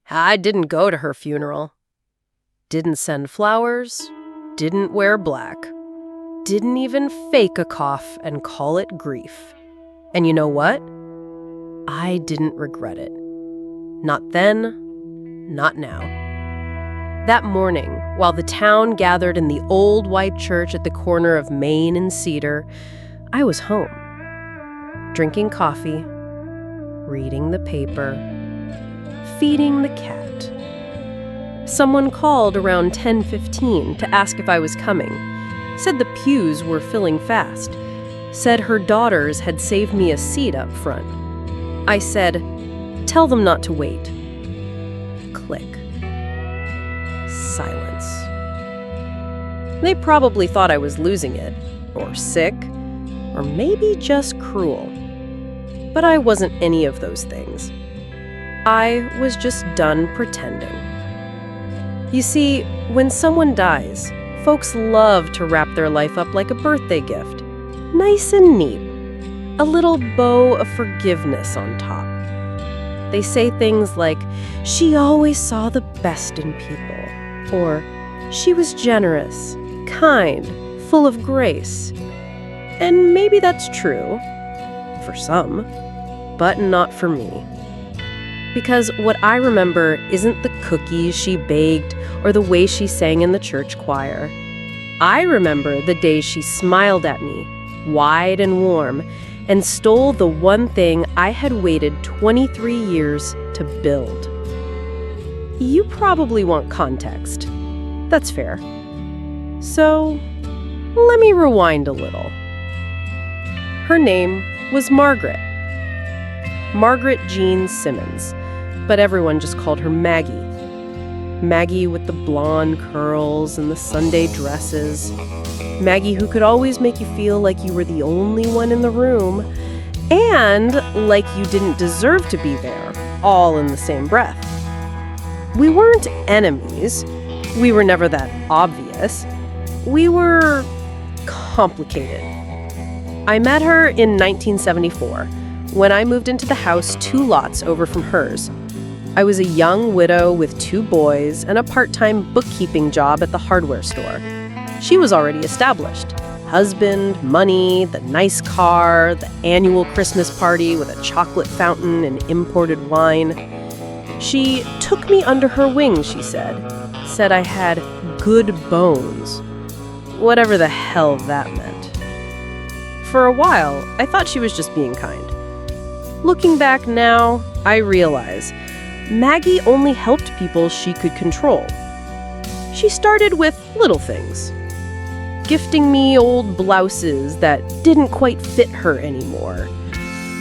I didn't go to her funeral. Didn't send flowers. Didn't wear black. Didn't even fake a cough and call it grief. And you know what? I didn't regret it. Not then, not now. That morning, while the town gathered in the old white church at the corner of Main and Cedar, I was home, drinking coffee, reading the paper, feeding the cat. Someone called around 10:15 to ask if I was coming. Said the pews were filling fast. Said her daughters had saved me a seat up front. I said, "Tell them not to wait." Click. Silence. They probably thought I was losing it, or sick, or maybe just cruel. But I wasn't any of those things. I was just done pretending. You see, when someone dies, folks love to wrap their life up like a birthday gift. Nice and neat. A little bow of forgiveness on top. They say things like, "She always saw the best in people," or "She was generous, kind, full of grace." And maybe that's true, for some, but not for me. Because what I remember isn't the cookies she baked or the way she sang in the church choir. I remember the day she smiled at me, wide and warm, and stole the one thing I had waited 23 years to build. You probably want context. That's fair. So, let me rewind a little. Her name was Margaret. Margaret Jean Simmons, but everyone just called her Maggie. Maggie with the blonde curls and the Sunday dresses. Maggie who could always make you feel like you were the only one in the room and like you didn't deserve to be there, all in the same breath. We weren't enemies. We were never that obvious. We were complicated. I met her in 1974 when I moved into the house 2 lots over from hers. I was a young widow with 2 boys and a part-time bookkeeping job at the hardware store. She was already established. Husband, money, the nice car, the annual Christmas party with a chocolate fountain and imported wine. She took me under her wing, she said. Said I had good bones. Whatever the hell that meant. For a while, I thought she was just being kind. Looking back now, I realize Maggie only helped people she could control. She started with little things. Gifting me old blouses that didn't quite fit her anymore.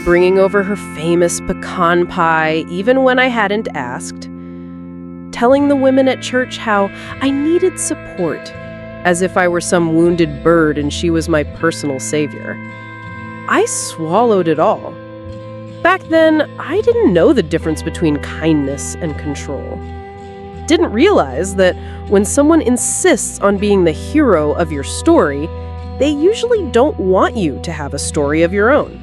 Bringing over her famous pecan pie even when I hadn't asked. Telling the women at church how I needed support, as if I were some wounded bird and she was my personal savior. I swallowed it all. Back then, I didn't know the difference between kindness and control. Didn't realize that when someone insists on being the hero of your story, they usually don't want you to have a story of your own.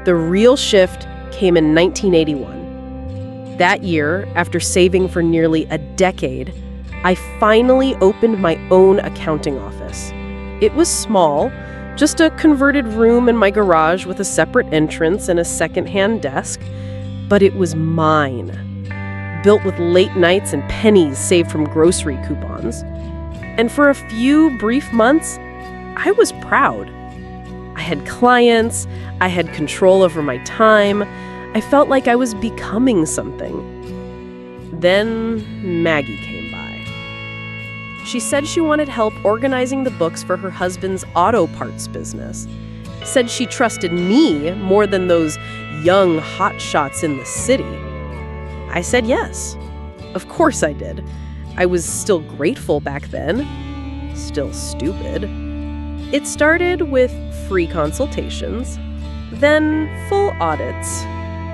The real shift came in 1981. That year, after saving for nearly a decade, I finally opened my own accounting office. It was small, just a converted room in my garage with a separate entrance and a second-hand desk, but it was mine. Built with late nights and pennies saved from grocery coupons. And for a few brief months, I was proud. I had clients, I had control over my time, I felt like I was becoming something. Then Maggie came by. She said she wanted help organizing the books for her husband's auto parts business. Said she trusted me more than those young hotshots in the city. I said yes. Of course I did. I was still grateful back then. Still stupid. It started with free consultations, then full audits,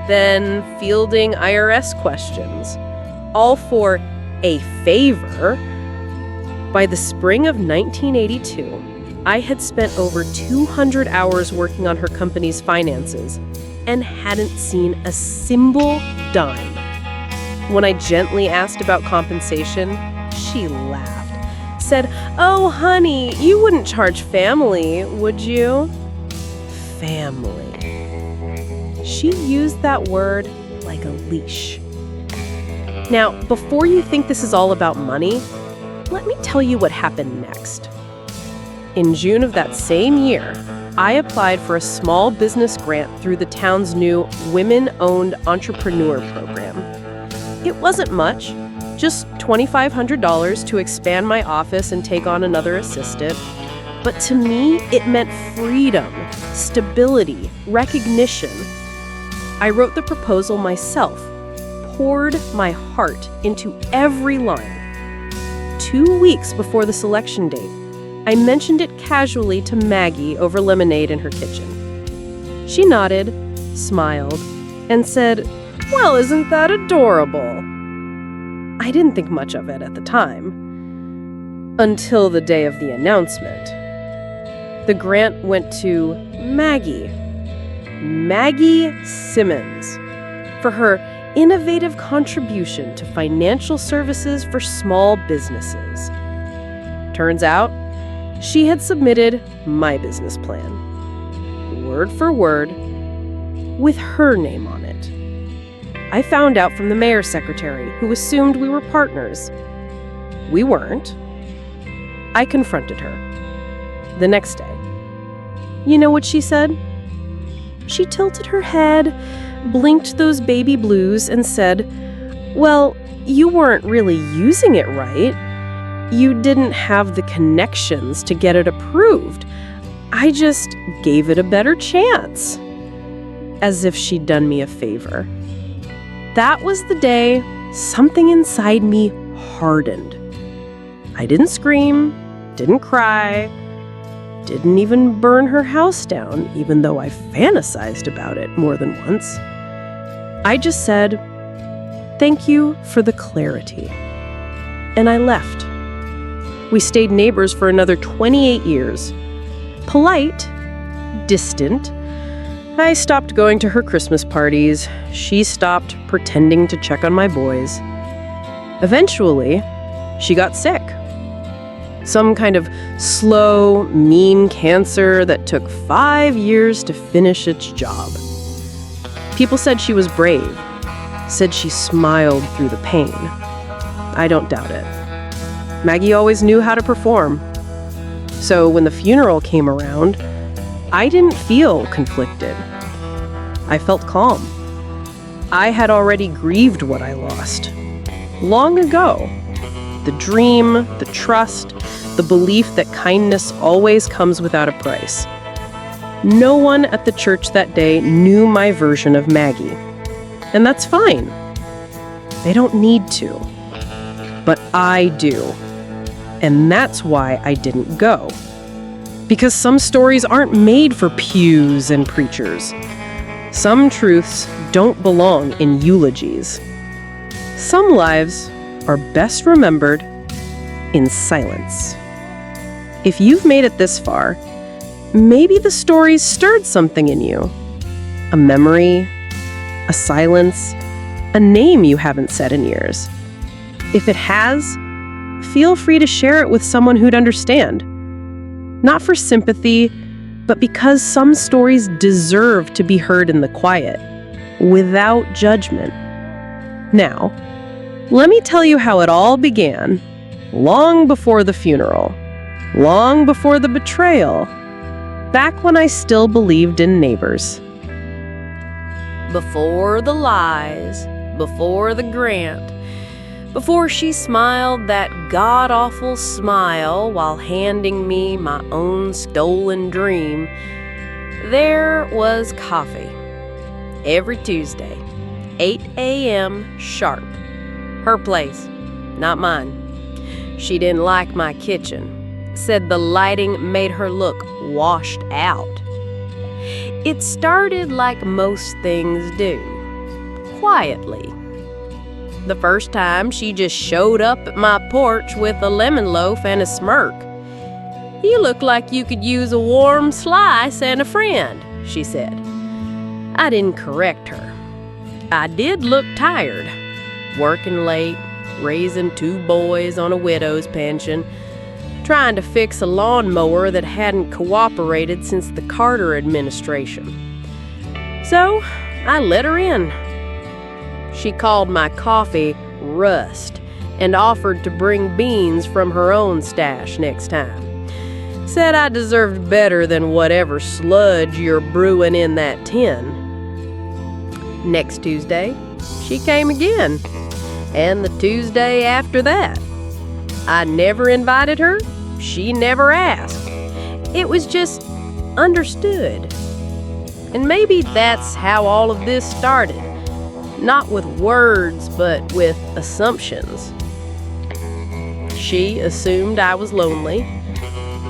then fielding IRS questions, all for a favor. By the spring of 1982, I had spent over 200 hours working on her company's finances and hadn't seen a single dime. When I gently asked about compensation, she laughed, said, "Oh, honey, you wouldn't charge family, would you?" Family. She used that word like a leash. Now, before you think this is all about money, let me tell you what happened next. In June of that same year, I applied for a small business grant through the town's new Women-Owned Entrepreneur Program. It wasn't much, just $2,500 to expand my office and take on another assistant. But to me, it meant freedom, stability, recognition. I wrote the proposal myself, poured my heart into every line. 2 weeks before the selection date, I mentioned it casually to Maggie over lemonade in her kitchen. She nodded, smiled, and said, "Well, isn't that adorable?" I didn't think much of it at the time, until the day of the announcement. The grant went to Maggie Simmons, for her innovative contribution to financial services for small businesses. Turns out, she had submitted my business plan, word for word, with her name on it. I found out from the mayor's secretary, who assumed we were partners. We weren't. I confronted her the next day. You know what she said? She tilted her head, blinked those baby blues, and said, "Well, you weren't really using it right. You didn't have the connections to get it approved. I just gave it a better chance." As if she'd done me a favor. That was the day something inside me hardened. I didn't scream, didn't cry, didn't even burn her house down, even though I fantasized about it more than once. I just said, "Thank you for the clarity." And I left. We stayed neighbors for another 28 years. Polite, distant. I stopped going to her Christmas parties. She stopped pretending to check on my boys. Eventually, she got sick. Some kind of slow, mean cancer that took 5 years to finish its job. People said she was brave, said she smiled through the pain. I don't doubt it. Maggie always knew how to perform. So when the funeral came around, I didn't feel conflicted. I felt calm. I had already grieved what I lost. Long ago. The dream, the trust, the belief that kindness always comes without a price. No one at the church that day knew my version of Maggie. And that's fine. They don't need to. But I do. And that's why I didn't go. Because some stories aren't made for pews and preachers. Some truths don't belong in eulogies. Some lives are best remembered in silence. If you've made it this far, maybe the stories stirred something in you. A memory, a silence, a name you haven't said in years. If it has, feel free to share it with someone who'd understand. Not for sympathy, but because some stories deserve to be heard in the quiet, without judgment. Now, let me tell you how it all began, long before the funeral, long before the betrayal, back when I still believed in neighbors. Before the lies, before the grant, before she smiled that god-awful smile while handing me my own stolen dream, there was coffee. Every Tuesday, 8 a.m. sharp. Her place, not mine. She didn't like my kitchen. Said the lighting made her look washed out. It started like most things do, quietly. The first time, she just showed up at my porch with a lemon loaf and a smirk. "You look like you could use a warm slice and a friend," she said. I didn't correct her. I did look tired. working late, raising 2 boys on a widow's pension, trying to fix a lawnmower that hadn't cooperated since the Carter administration. So I let her in. She called my coffee rust and offered to bring beans from her own stash next time. Said I deserved better than whatever sludge you're brewing in that tin. Next Tuesday, she came again, and the Tuesday after that. I never invited her. She never asked. It was just understood. And maybe that's how all of this started. Not with words, but with assumptions. She assumed I was lonely.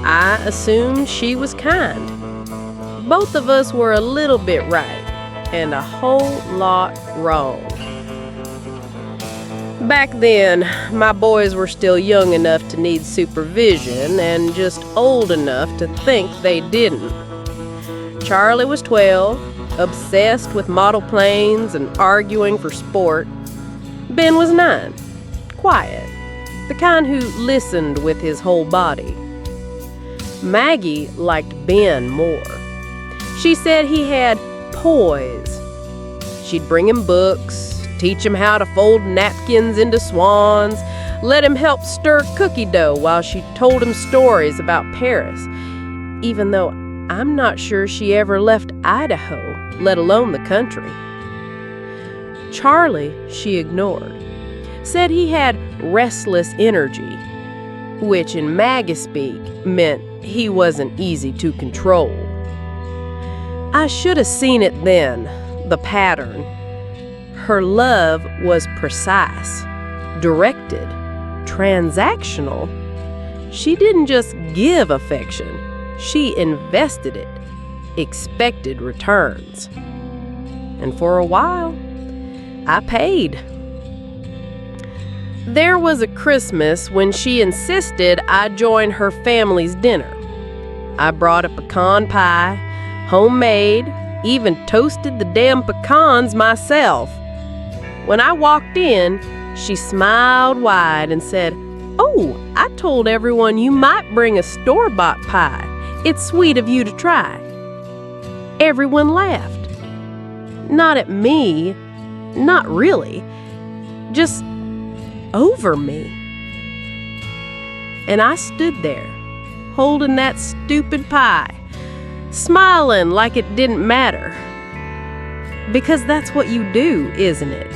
I assumed she was kind. Both of us were a little bit right, and a whole lot wrong. Back then, my boys were still young enough to need supervision and just old enough to think they didn't. Charlie was 12, obsessed with model planes and arguing for sport. Ben was 9, quiet, the kind who listened with his whole body. Maggie liked Ben more. She said he had poise. She'd bring him books, teach him how to fold napkins into swans, let him help stir cookie dough while she told him stories about Paris, even though I'm not sure she ever left Idaho, let alone the country. Charlie, she ignored. Said he had restless energy, which in Maggie speak meant he wasn't easy to control. I should have seen it then, the pattern. Her love was precise, directed, transactional. She didn't just give affection, she invested it, expected returns. And for a while, I paid. There was a Christmas when she insisted I join her family's dinner. I brought a pecan pie, homemade, even toasted the damn pecans myself. When I walked in, she smiled wide and said, "Oh, I told everyone you might bring a store-bought pie. It's sweet of you to try." Everyone laughed. Not at me, not really, just over me. And I stood there, holding that stupid pie, smiling like it didn't matter. Because that's what you do, isn't it?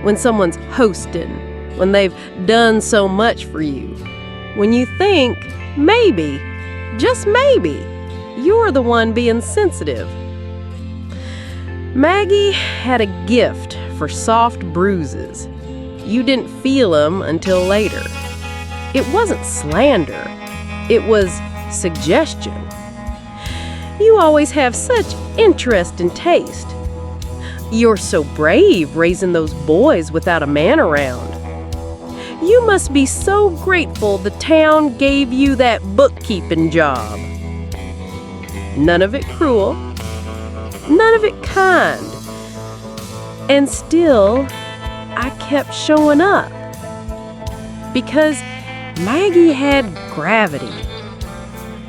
When someone's hosting, when they've done so much for you. When you think, maybe, just maybe, you're the one being sensitive. Maggie had a gift for soft bruises. You didn't feel them until later. It wasn't slander. It was suggestion. "You always have such interest and taste. You're so brave raising those boys without a man around. You must be so grateful the town gave you that bookkeeping job." None of it cruel, none of it kind. And still, I kept showing up. Because Maggie had gravity.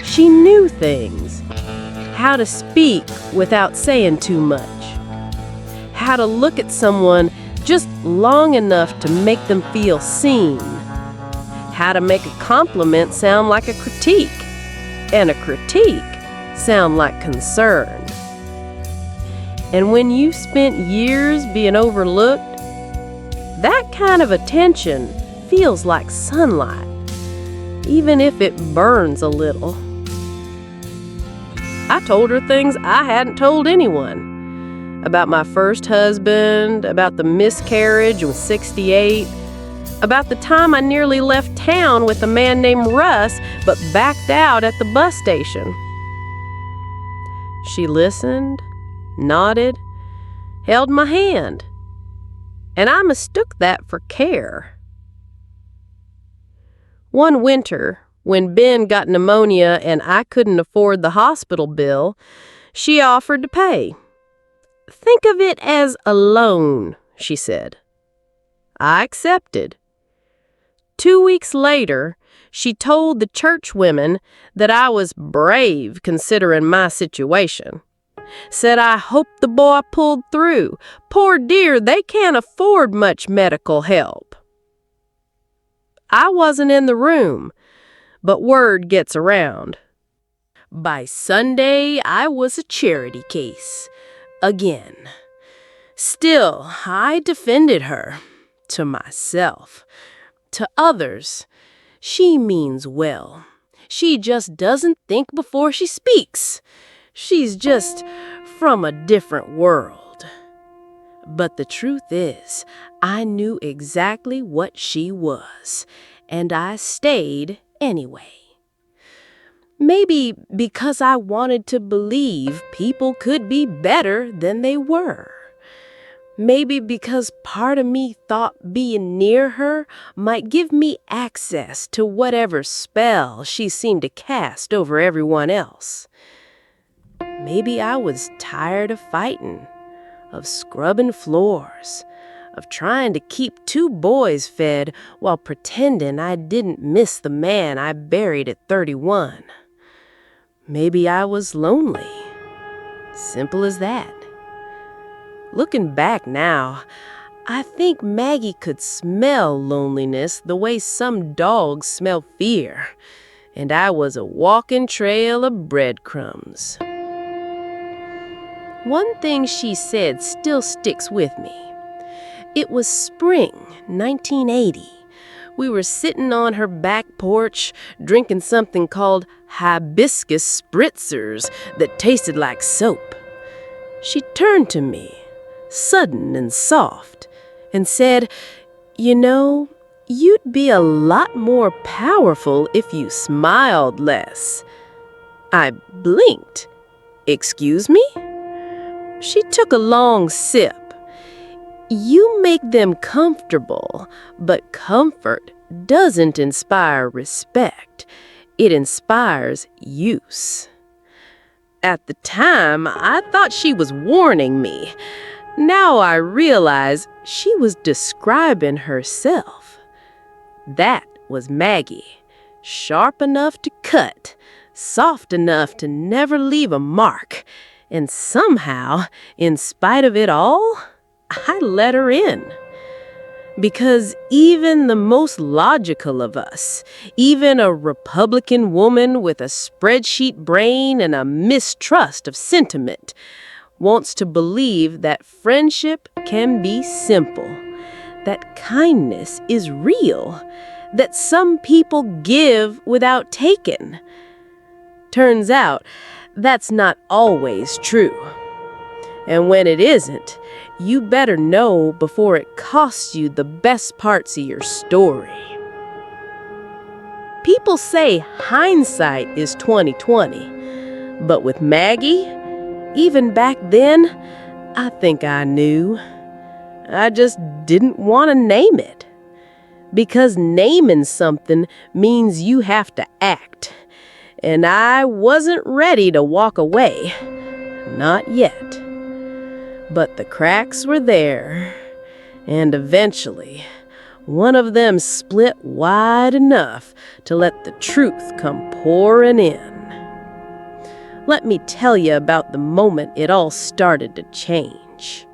She knew things. How to speak without saying too much. How to look at someone just long enough to make them feel seen. How to make a compliment sound like a critique, and a critique sound like concern. And when you spent years being overlooked, that kind of attention feels like sunlight, even if it burns a little. I told her things I hadn't told anyone. About my first husband, about the miscarriage with 68, about the time I nearly left town with a man named Russ but backed out at the bus station. She listened, nodded, held my hand, and I mistook that for care. One winter, when Ben got pneumonia and I couldn't afford the hospital bill, she offered to pay. "Think of it as a loan," she said. I accepted. 2 weeks later, she told the church women that I was brave considering my situation. Said I hoped the boy pulled through. Poor dear, they can't afford much medical help. I wasn't in the room, but word gets around. By Sunday, I was a charity case. Again. Still, I defended her. To myself. To others, she means well. She just doesn't think before she speaks. She's just from a different world. But the truth is, I knew exactly what she was, and I stayed anyway. Maybe because I wanted to believe people could be better than they were. Maybe because part of me thought being near her might give me access to whatever spell she seemed to cast over everyone else. Maybe I was tired of fighting, of scrubbing floors, of trying to keep 2 boys fed while pretending I didn't miss the man I buried at 31. Maybe I was lonely. Simple as that. Looking back now, I think Maggie could smell loneliness the way some dogs smell fear, and I was a walking trail of breadcrumbs. One thing she said still sticks with me. It was spring, 1980. We were sitting on her back porch, drinking something called hibiscus spritzers that tasted like soap. She turned to me, sudden and soft, and said, "You know, you'd be a lot more powerful if you smiled less." I blinked. "Excuse me?" She took a long sip. "You make them comfortable, but comfort doesn't inspire respect. It inspires use." At the time, I thought she was warning me. Now I realize she was describing herself. That was Maggie, sharp enough to cut, soft enough to never leave a mark, and somehow, in spite of it all, I let her in. Because even the most logical of us, even a Republican woman with a spreadsheet brain and a mistrust of sentiment, wants to believe that friendship can be simple, that kindness is real, that some people give without taking. Turns out, that's not always true. And when it isn't, you better know before it costs you the best parts of your story. People say hindsight is 20/20, but with Maggie, even back then, I think I knew. I just didn't want to name it. Because naming something means you have to act. And I wasn't ready to walk away. Not yet. But the cracks were there. And eventually, one of them split wide enough to let the truth come pouring in. Let me tell you about the moment it all started to change.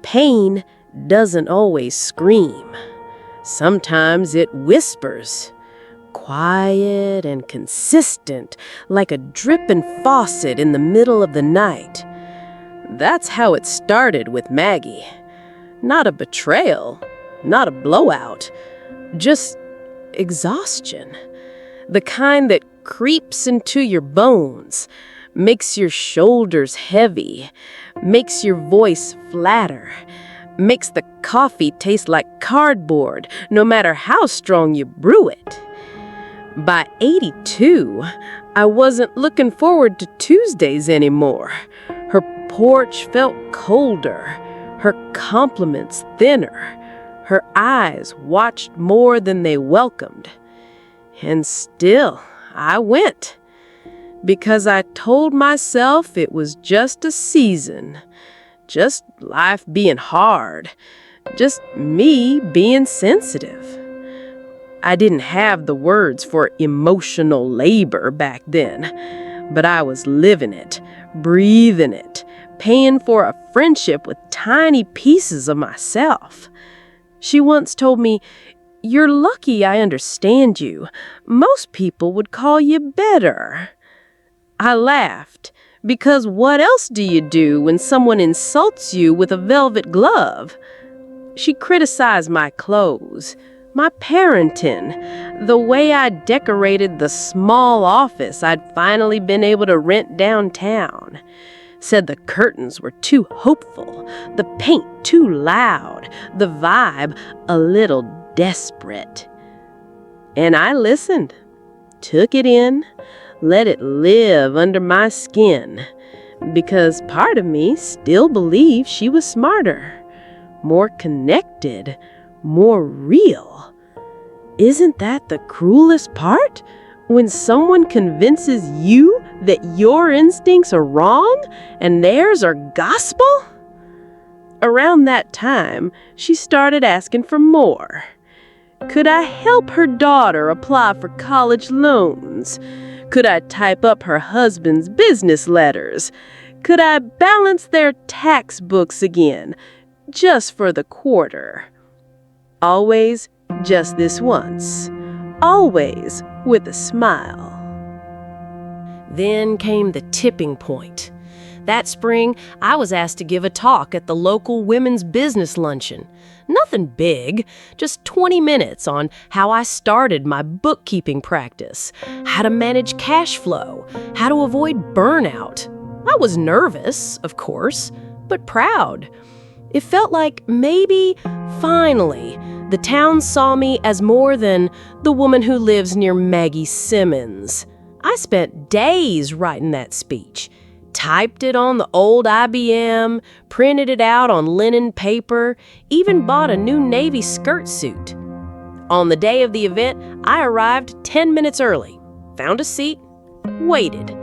Pain doesn't always scream. Sometimes it whispers, quiet and consistent, like a dripping faucet in the middle of the night. That's how it started with Maggie. Not a betrayal, not a blowout, just exhaustion. The kind that creeps into your bones, makes your shoulders heavy, makes your voice flatter, makes the coffee taste like cardboard, no matter how strong you brew it. By 82, I wasn't looking forward to Tuesdays anymore. Her porch felt colder, her compliments thinner, her eyes watched more than they welcomed. And still, I went. Because I told myself it was just a season, just life being hard, Just me being sensitive. I didn't have the words for emotional labor back then, but I was living it, breathing it, paying for a friendship with tiny pieces of myself. She once told me, "You're lucky I understand you. Most people would call you better." I laughed, because what else do you do when someone insults you with a velvet glove? She criticized my clothes, my parenting, the way I decorated the small office I'd finally been able to rent downtown. Said the curtains were too hopeful, the paint too loud, the vibe a little desperate. And I listened, took it in, let it live under my skin, because part of me still believed she was smarter, more connected, more real. Isn't that the cruelest part? When someone convinces you that your instincts are wrong and theirs are gospel? Around that time, she started asking for more. Could I help her daughter apply for college loans? Could I type up her husband's business letters? Could I balance their tax books again, just for the quarter? Always just this once. Always with a smile. Then came the tipping point. That spring, I was asked to give a talk at the local women's business luncheon. Nothing big, just 20 minutes on how I started my bookkeeping practice, how to manage cash flow, how to avoid burnout. I was nervous, of course, but proud. It felt like maybe, finally, the town saw me as more than the woman who lives near Maggie Simmons. I spent days writing that speech. Typed it on the old IBM, printed it out on linen paper, even bought a new navy skirt suit. On the day of the event, I arrived 10 minutes early, found a seat, waited.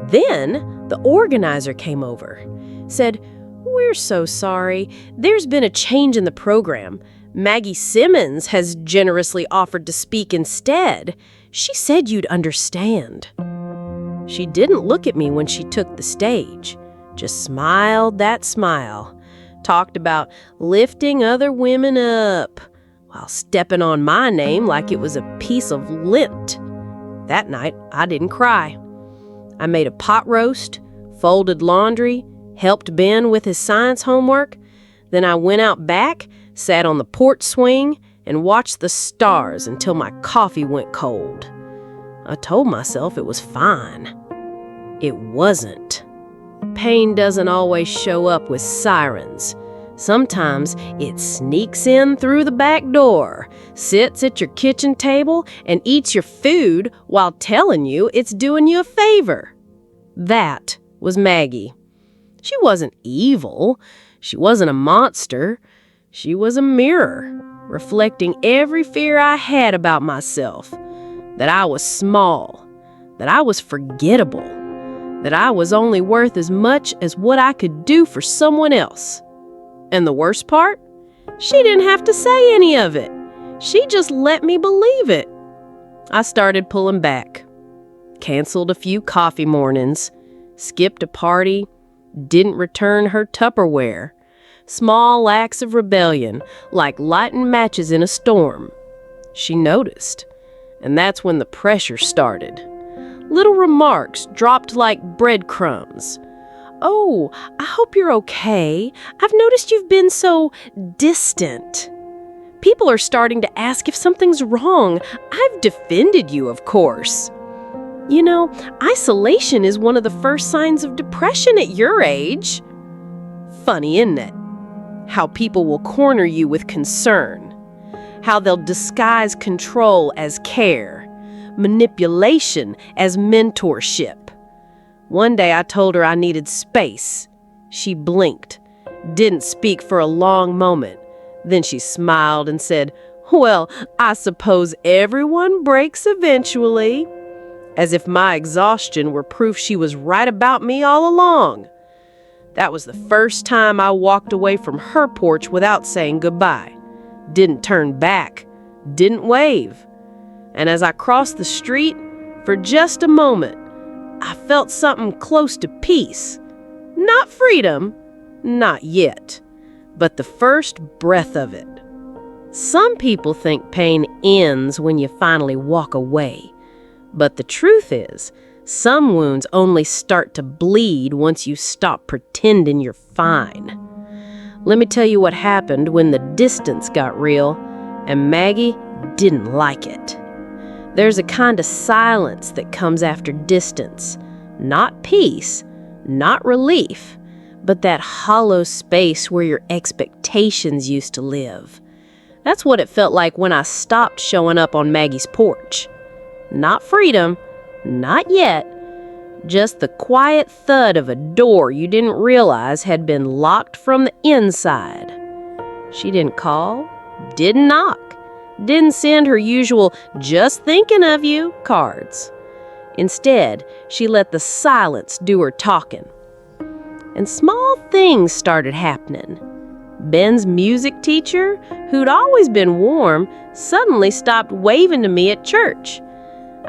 Then the organizer came over, said, "We're so sorry. There's been a change in the program. Maggie Simmons has generously offered to speak instead. She said you'd understand." She didn't look at me when she took the stage, just smiled that smile, talked about lifting other women up, while stepping on my name like it was a piece of lint. That night, I didn't cry. I made a pot roast, folded laundry, helped Ben with his science homework. Then I went out back, sat on the porch swing, and watched the stars until my coffee went cold. I told myself it was fine. It wasn't. Pain doesn't always show up with sirens. Sometimes it sneaks in through the back door, sits at your kitchen table, and eats your food while telling you it's doing you a favor. That was Maggie. She wasn't evil. She wasn't a monster. She was a mirror, reflecting every fear I had about myself. That I was small, that I was forgettable, that I was only worth as much as what I could do for someone else. And the worst part? She didn't have to say any of it. She just let me believe it. I started pulling back, canceled a few coffee mornings, skipped a party, didn't return her Tupperware. Small acts of rebellion, like lighting matches in a storm. She noticed. And that's when the pressure started. Little remarks dropped like breadcrumbs. "Oh, I hope you're okay. I've noticed you've been so distant." People are starting to ask if something's wrong. I've defended you, of course. You know, isolation is one of the first signs of depression at your age. Funny, isn't it? How people will corner you with concern. How they'll disguise control as care, manipulation as mentorship. One day I told her I needed space. She blinked, didn't speak for a long moment. Then she smiled and said, "Well, I suppose everyone breaks eventually." As if my exhaustion were proof she was right about me all along. That was the first time I walked away from her porch without saying goodbye. Didn't turn back. Didn't wave. And as I crossed the street, for just a moment, I felt something close to peace. Not freedom, not yet, but the first breath of it. Some people think pain ends when you finally walk away. But the truth is, some wounds only start to bleed once you stop pretending you're fine. Let me tell you what happened when the distance got real, and Maggie didn't like it. There's a kind of silence that comes after distance. Not peace, not relief, but that hollow space where your expectations used to live. That's what it felt like when I stopped showing up on Maggie's porch. Not freedom, not yet, just the quiet thud of a door you didn't realize had been locked from the inside. She didn't call, didn't knock, didn't send her usual "just thinking of you" cards. Instead, she let the silence do her talking. And small things started happening. Ben's music teacher, who'd always been warm, suddenly stopped waving to me at church.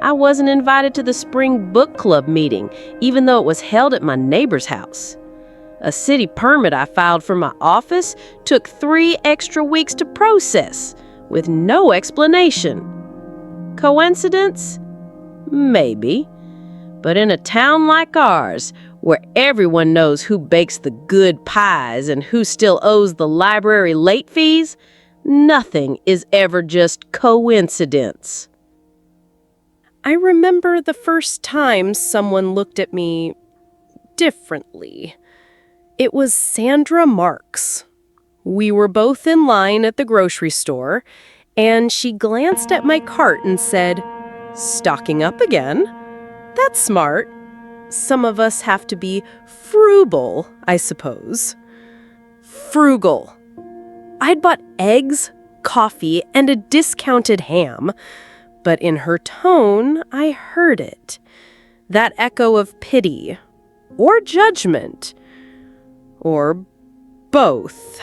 I wasn't invited to the spring book club meeting, even though it was held at my neighbor's house. A city permit I filed for my office took 3 extra weeks to process, with no explanation. Coincidence? Maybe. But in a town like ours, where everyone knows who bakes the good pies and who still owes the library late fees, nothing is ever just coincidence. I remember the first time someone looked at me differently. It was Sandra Marks. We were both in line at the grocery store, and she glanced at my cart and said, "Stocking up again? That's smart. Some of us have to be frugal, I suppose." Frugal. I'd bought eggs, coffee, and a discounted ham, but in her tone, I heard it. That echo of pity, or judgment, or both.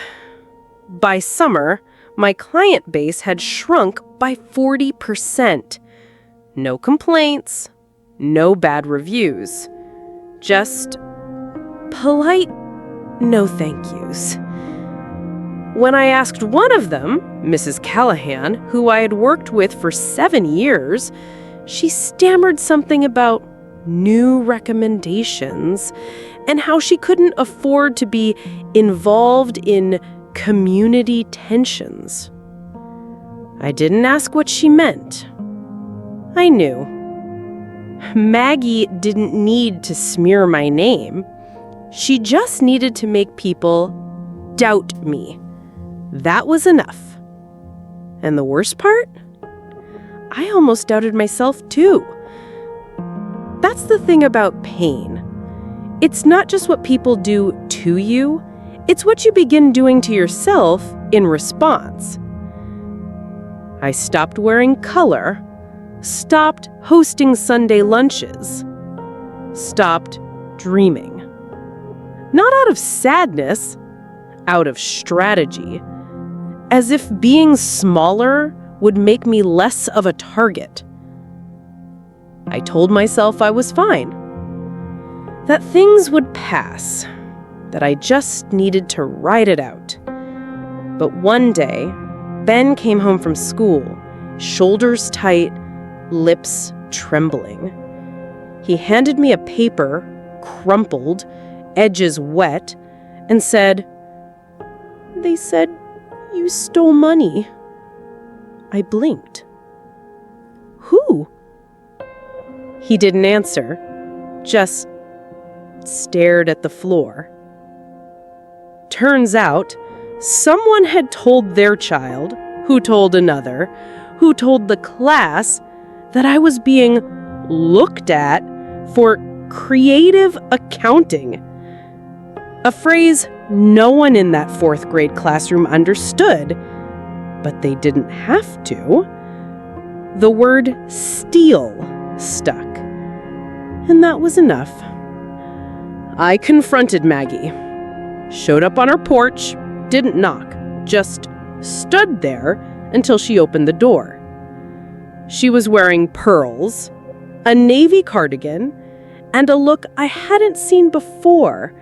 By summer, my client base had shrunk by 40%. No complaints, no bad reviews. Just polite no thank yous. When I asked one of them, Mrs. Callahan, who I had worked with for 7 years, she stammered something about new recommendations and how she couldn't afford to be involved in community tensions. I didn't ask what she meant. I knew. Maggie didn't need to smear my name. She just needed to make people doubt me. That was enough. And the worst part? I almost doubted myself too. That's the thing about pain. It's not just what people do to you, it's what you begin doing to yourself in response. I stopped wearing color, stopped hosting Sunday lunches, stopped dreaming. Not out of sadness, out of strategy, as if being smaller would make me less of a target. I told myself I was fine, that things would pass, that I just needed to ride it out. But one day, Ben came home from school, shoulders tight, lips trembling. He handed me a paper, crumpled, edges wet, and said, "They said you stole money." I blinked. "Who?" He didn't answer, just stared at the floor. Turns out, someone had told their child, who told another, who told the class that I was being looked at for creative accounting. A phrase no one in that 4th grade classroom understood, but they didn't have to. The word steal stuck, and that was enough. I confronted Maggie, Showed up on her porch, didn't knock, just stood there until she opened the door. She was wearing pearls, a navy cardigan, and a look I hadn't seen before,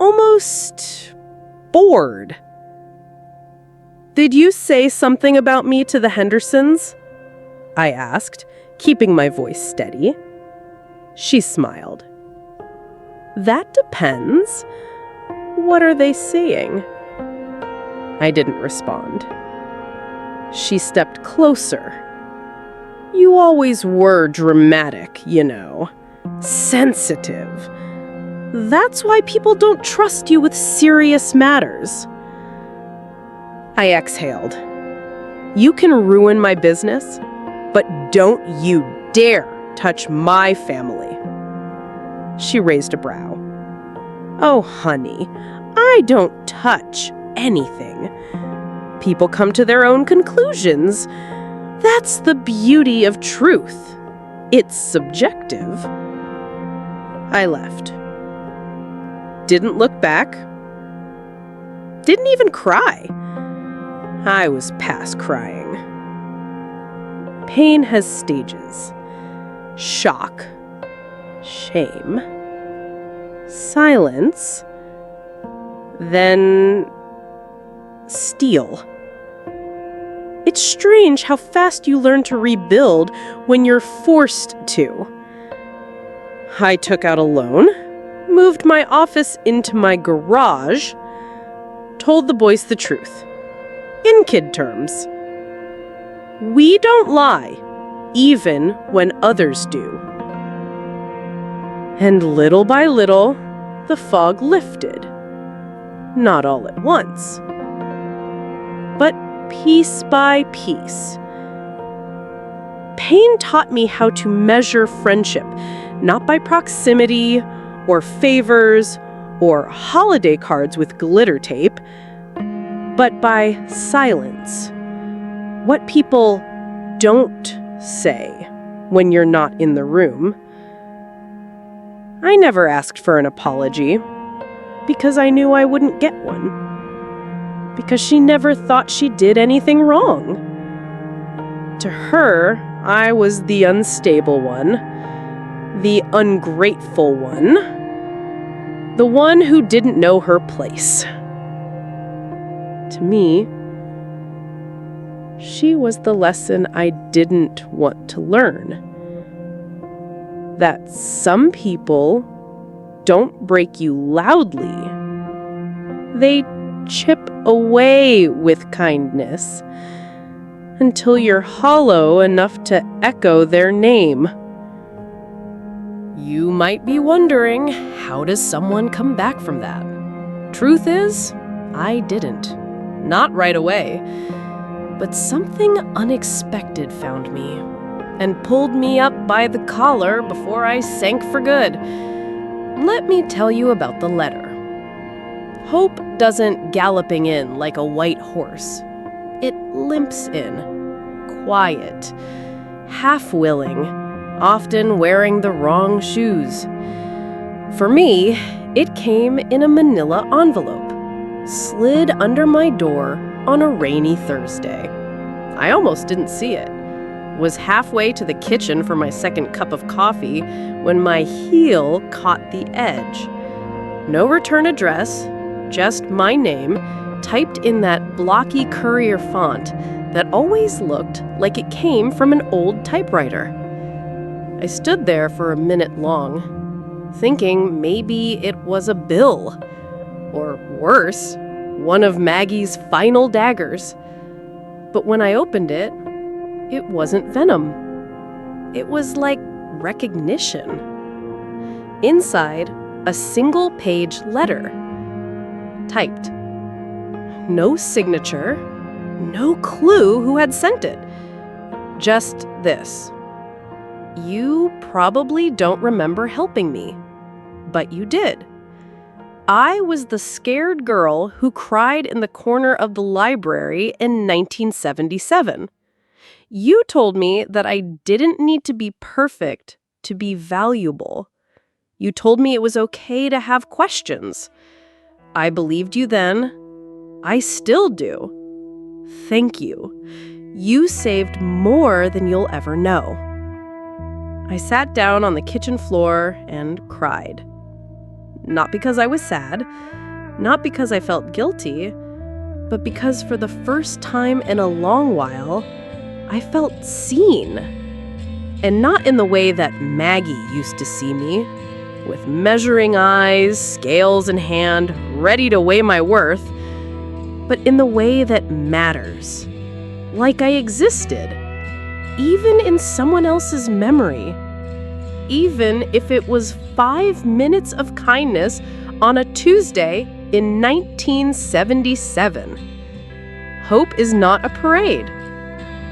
almost bored. "Did you say something about me to the Hendersons?" I asked, keeping my voice steady. She smiled. "That depends. What are they saying?" I didn't respond. She stepped closer. "You always were dramatic, you know. Sensitive. That's why people don't trust you with serious matters." I exhaled. "You can ruin my business, but don't you dare touch my family." She raised a brow. "Oh, honey, I don't touch anything. People come to their own conclusions. That's the beauty of truth. It's subjective." I left. Didn't look back. Didn't even cry. I was past crying. Pain has stages. Shock. Shame. Silence. Then steel. It's strange how fast you learn to rebuild when you're forced to. I took out a loan, moved my office into my garage, told the boys the truth. In kid terms. We don't lie, even when others do. And little by little, the fog lifted. Not all at once, but piece by piece. Pain taught me how to measure friendship, not by proximity or favors or holiday cards with glitter tape, but by silence. What people don't say when you're not in the room. I never asked for an apology because I knew I wouldn't get one. Because she never thought she did anything wrong. To her, I was the unstable one, the ungrateful one, the one who didn't know her place. To me, she was the lesson I didn't want to learn. That some people don't break you loudly. They chip away with kindness until you're hollow enough to echo their name. You might be wondering, how does someone come back from that? Truth is, I didn't. Not right away. But something unexpected found me and pulled me up by the collar before I sank for good. Let me tell you about the letter. Hope doesn't galloping in like a white horse. It limps in, quiet, half-willing, often wearing the wrong shoes. For me, it came in a manila envelope, slid under my door on a rainy Thursday. I almost didn't see it. Was halfway to the kitchen for my second cup of coffee when my heel caught the edge. No return address, just my name, typed in that blocky courier font that always looked like it came from an old typewriter. I stood there for a minute long, thinking maybe it was a bill. Or worse, one of Maggie's final daggers. But when I opened it, it wasn't venom. It was like recognition. Inside, a single-page letter. Typed. No signature, no clue who had sent it. Just this. You probably don't remember helping me, but you did. I was the scared girl who cried in the corner of the library in 1977. You told me that I didn't need to be perfect to be valuable. You told me it was okay to have questions. I believed you then. I still do. Thank you. You saved more than you'll ever know." I sat down on the kitchen floor and cried. Not because I was sad, not because I felt guilty, but because for the first time in a long while, I felt seen. And not in the way that Maggie used to see me, with measuring eyes, scales in hand, ready to weigh my worth, but in the way that matters. Like I existed, even in someone else's memory. Even if it was 5 minutes of kindness on a Tuesday in 1977. Hope is not a parade.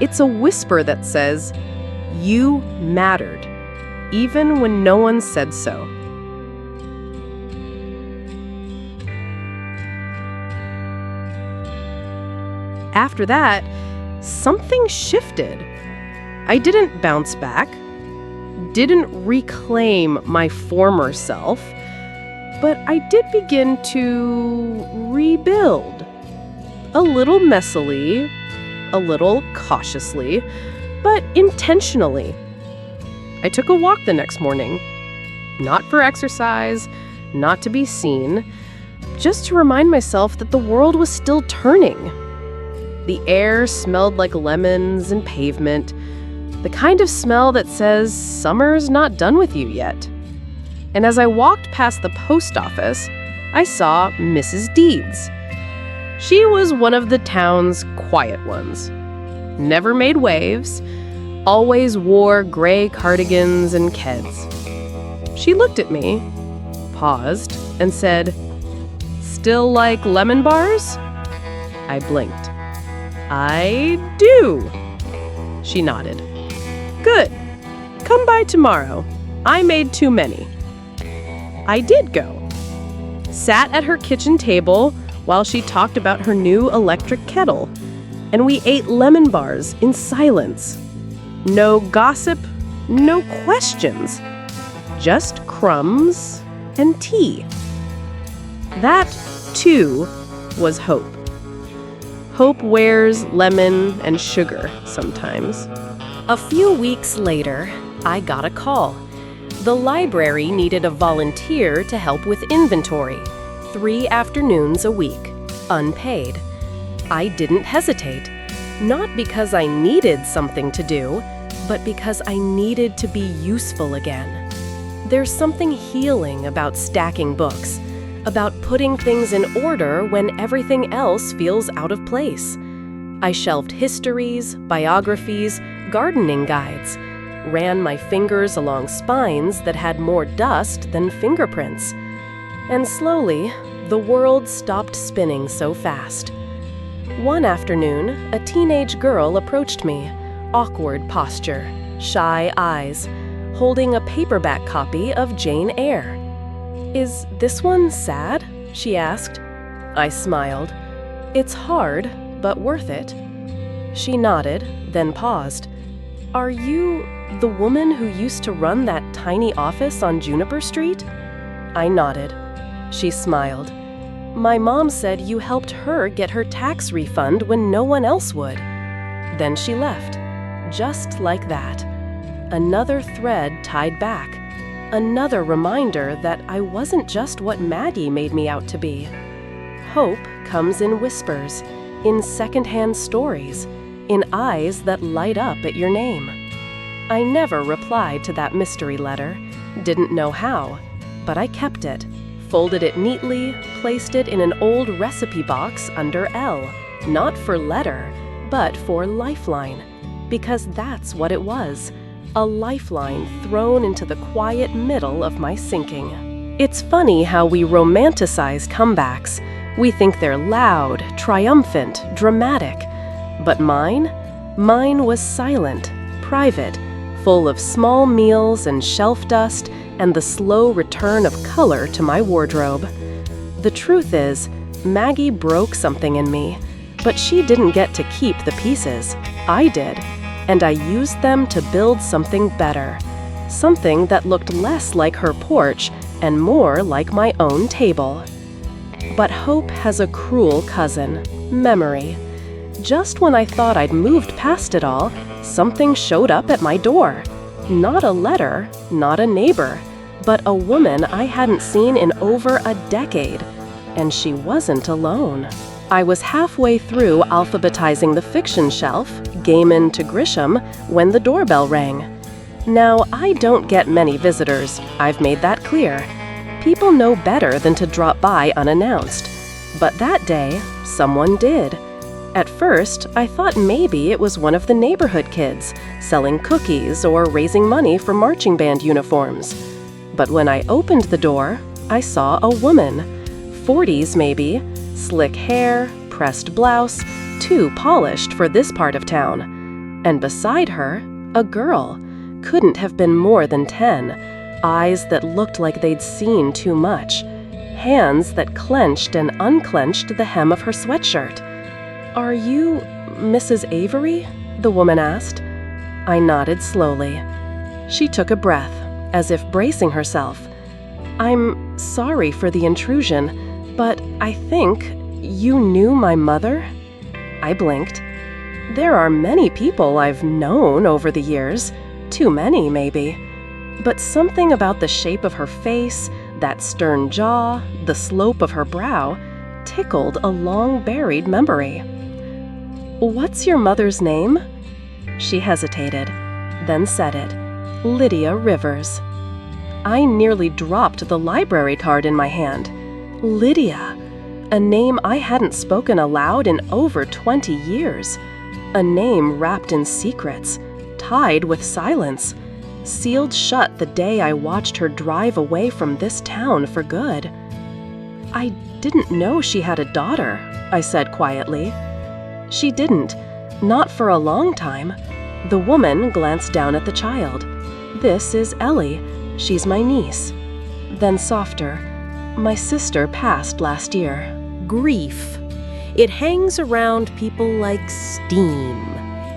It's a whisper that says, "You mattered," even when no one said so. After that, something shifted. I didn't bounce back, didn't reclaim my former self, but I did begin to rebuild. A little messily, a little cautiously, but intentionally. I took a walk the next morning. Not for exercise, not to be seen, just to remind myself that the world was still turning. The air smelled like lemons and pavement, the kind of smell that says summer's not done with you yet. And as I walked past the post office, I saw Mrs. Deeds. She was one of the town's quiet ones. Never made waves, always wore gray cardigans and keds. She looked at me, paused, and said, "Still like lemon bars?" I blinked. "I do." She nodded. "Good. Come by tomorrow. I made too many." I did go. Sat at her kitchen table while she talked about her new electric kettle, and we ate lemon bars in silence. No gossip, no questions, just crumbs and tea. That, too, was hope. Hope wears lemon and sugar sometimes. A few weeks later, I got a call. The library needed a volunteer to help with inventory, 3 afternoons a week, unpaid. I didn't hesitate, not because I needed something to do, but because I needed to be useful again. There's something healing about stacking books, about putting things in order when everything else feels out of place. I shelved histories, biographies, gardening guides, ran my fingers along spines that had more dust than fingerprints. And slowly, the world stopped spinning so fast. One afternoon, a teenage girl approached me, awkward posture, shy eyes, holding a paperback copy of Jane Eyre. "Is this one sad?" she asked. I smiled. "It's hard, but worth it." She nodded, then paused. "Are you the woman who used to run that tiny office on Juniper Street?" I nodded. She smiled. "My mom said you helped her get her tax refund when no one else would." Then she left, just like that. Another thread tied back. Another reminder that I wasn't just what Maggie made me out to be. Hope comes in whispers, in secondhand stories, in eyes that light up at your name. I never replied to that mystery letter, didn't know how, but I kept it, folded it neatly, placed it in an old recipe box under L, not for letter, but for lifeline, because that's what it was. A lifeline thrown into the quiet middle of my sinking. It's funny how we romanticize comebacks. We think they're loud, triumphant, dramatic. But mine was silent, private, full of small meals and shelf dust and the slow return of color to my wardrobe. The truth is, Maggie broke something in me, but she didn't get to keep the pieces. I did. And I used them to build something better, something that looked less like her porch and more like my own table. But hope has a cruel cousin, memory. Just when I thought I'd moved past it all, something showed up at my door. Not a letter, not a neighbor, but a woman I hadn't seen in over a decade. And she wasn't alone. I was halfway through alphabetizing the fiction shelf, Gaiman to Grisham, when the doorbell rang. Now, I don't get many visitors, I've made that clear. People know better than to drop by unannounced. But that day, someone did. At first, I thought maybe it was one of the neighborhood kids, selling cookies or raising money for marching band uniforms. But when I opened the door, I saw a woman, 40s maybe, slick hair, pressed blouse, too polished for this part of town. And beside her, a girl. Couldn't have been more than 10. Eyes that looked like they'd seen too much. Hands that clenched and unclenched the hem of her sweatshirt. "Are you Mrs. Avery?" the woman asked. I nodded slowly. She took a breath, as if bracing herself. "I'm sorry for the intrusion, but I think you knew my mother?" I blinked. There are many people I've known over the years. Too many, maybe. But something about the shape of her face, that stern jaw, the slope of her brow, tickled a long-buried memory. "What's your mother's name?" She hesitated, then said it. "Lydia Rivers." I nearly dropped the library card in my hand. Lydia, a name I hadn't spoken aloud in over 20 years. A name wrapped in secrets, tied with silence, sealed shut the day I watched her drive away from this town for good. "I didn't know she had a daughter," I said quietly. She didn't, not for a long time. The woman glanced down at the child. "This is Ellie. She's my niece." Then softer, "My sister passed last year." Grief. It hangs around people like steam,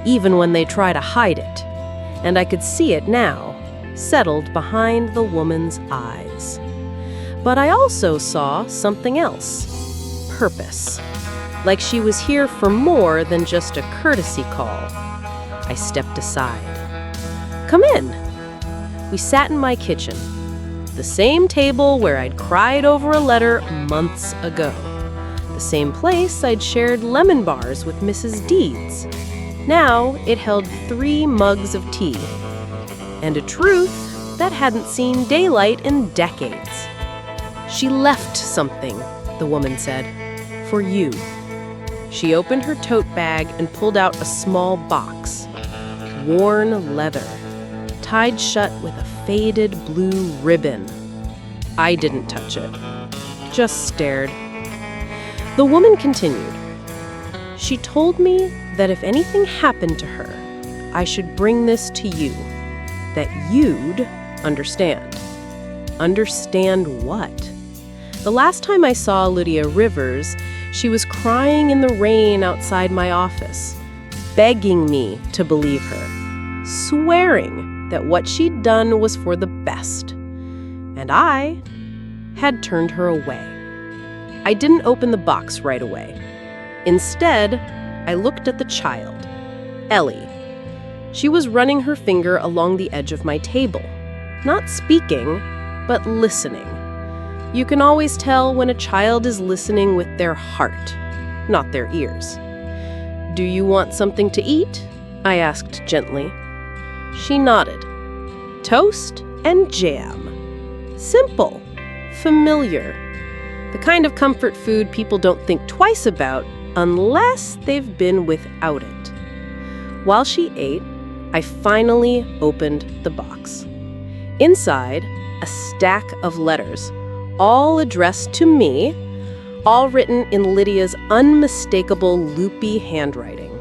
even when they try to hide it. And I could see it now, settled behind the woman's eyes. But I also saw something else. Purpose. Like she was here for more than just a courtesy call. I stepped aside. "Come in." We sat in my kitchen, the same table where I'd cried over a letter months ago, the same place I'd shared lemon bars with Mrs. Deeds. Now it held 3 mugs of tea, and a truth that hadn't seen daylight in decades. "She left something," the woman said, "for you." She opened her tote bag and pulled out a small box. Worn leather, tied shut with a faded blue ribbon. I didn't touch it, just stared. The woman continued. "She told me that if anything happened to her, I should bring this to you, that you'd understand." Understand what? The last time I saw Lydia Rivers, she was crying in the rain outside my office, begging me to believe her, swearing that what she'd done was for the best. And I had turned her away. I didn't open the box right away. Instead, I looked at the child, Ellie. She was running her finger along the edge of my table, not speaking, but listening. You can always tell when a child is listening with their heart, not their ears. "Do you want something to eat?" I asked gently. She nodded. "Toast and jam." Simple, familiar. The kind of comfort food people don't think twice about unless they've been without it. While she ate, I finally opened the box. Inside, a stack of letters, all addressed to me, all written in Lydia's unmistakable loopy handwriting.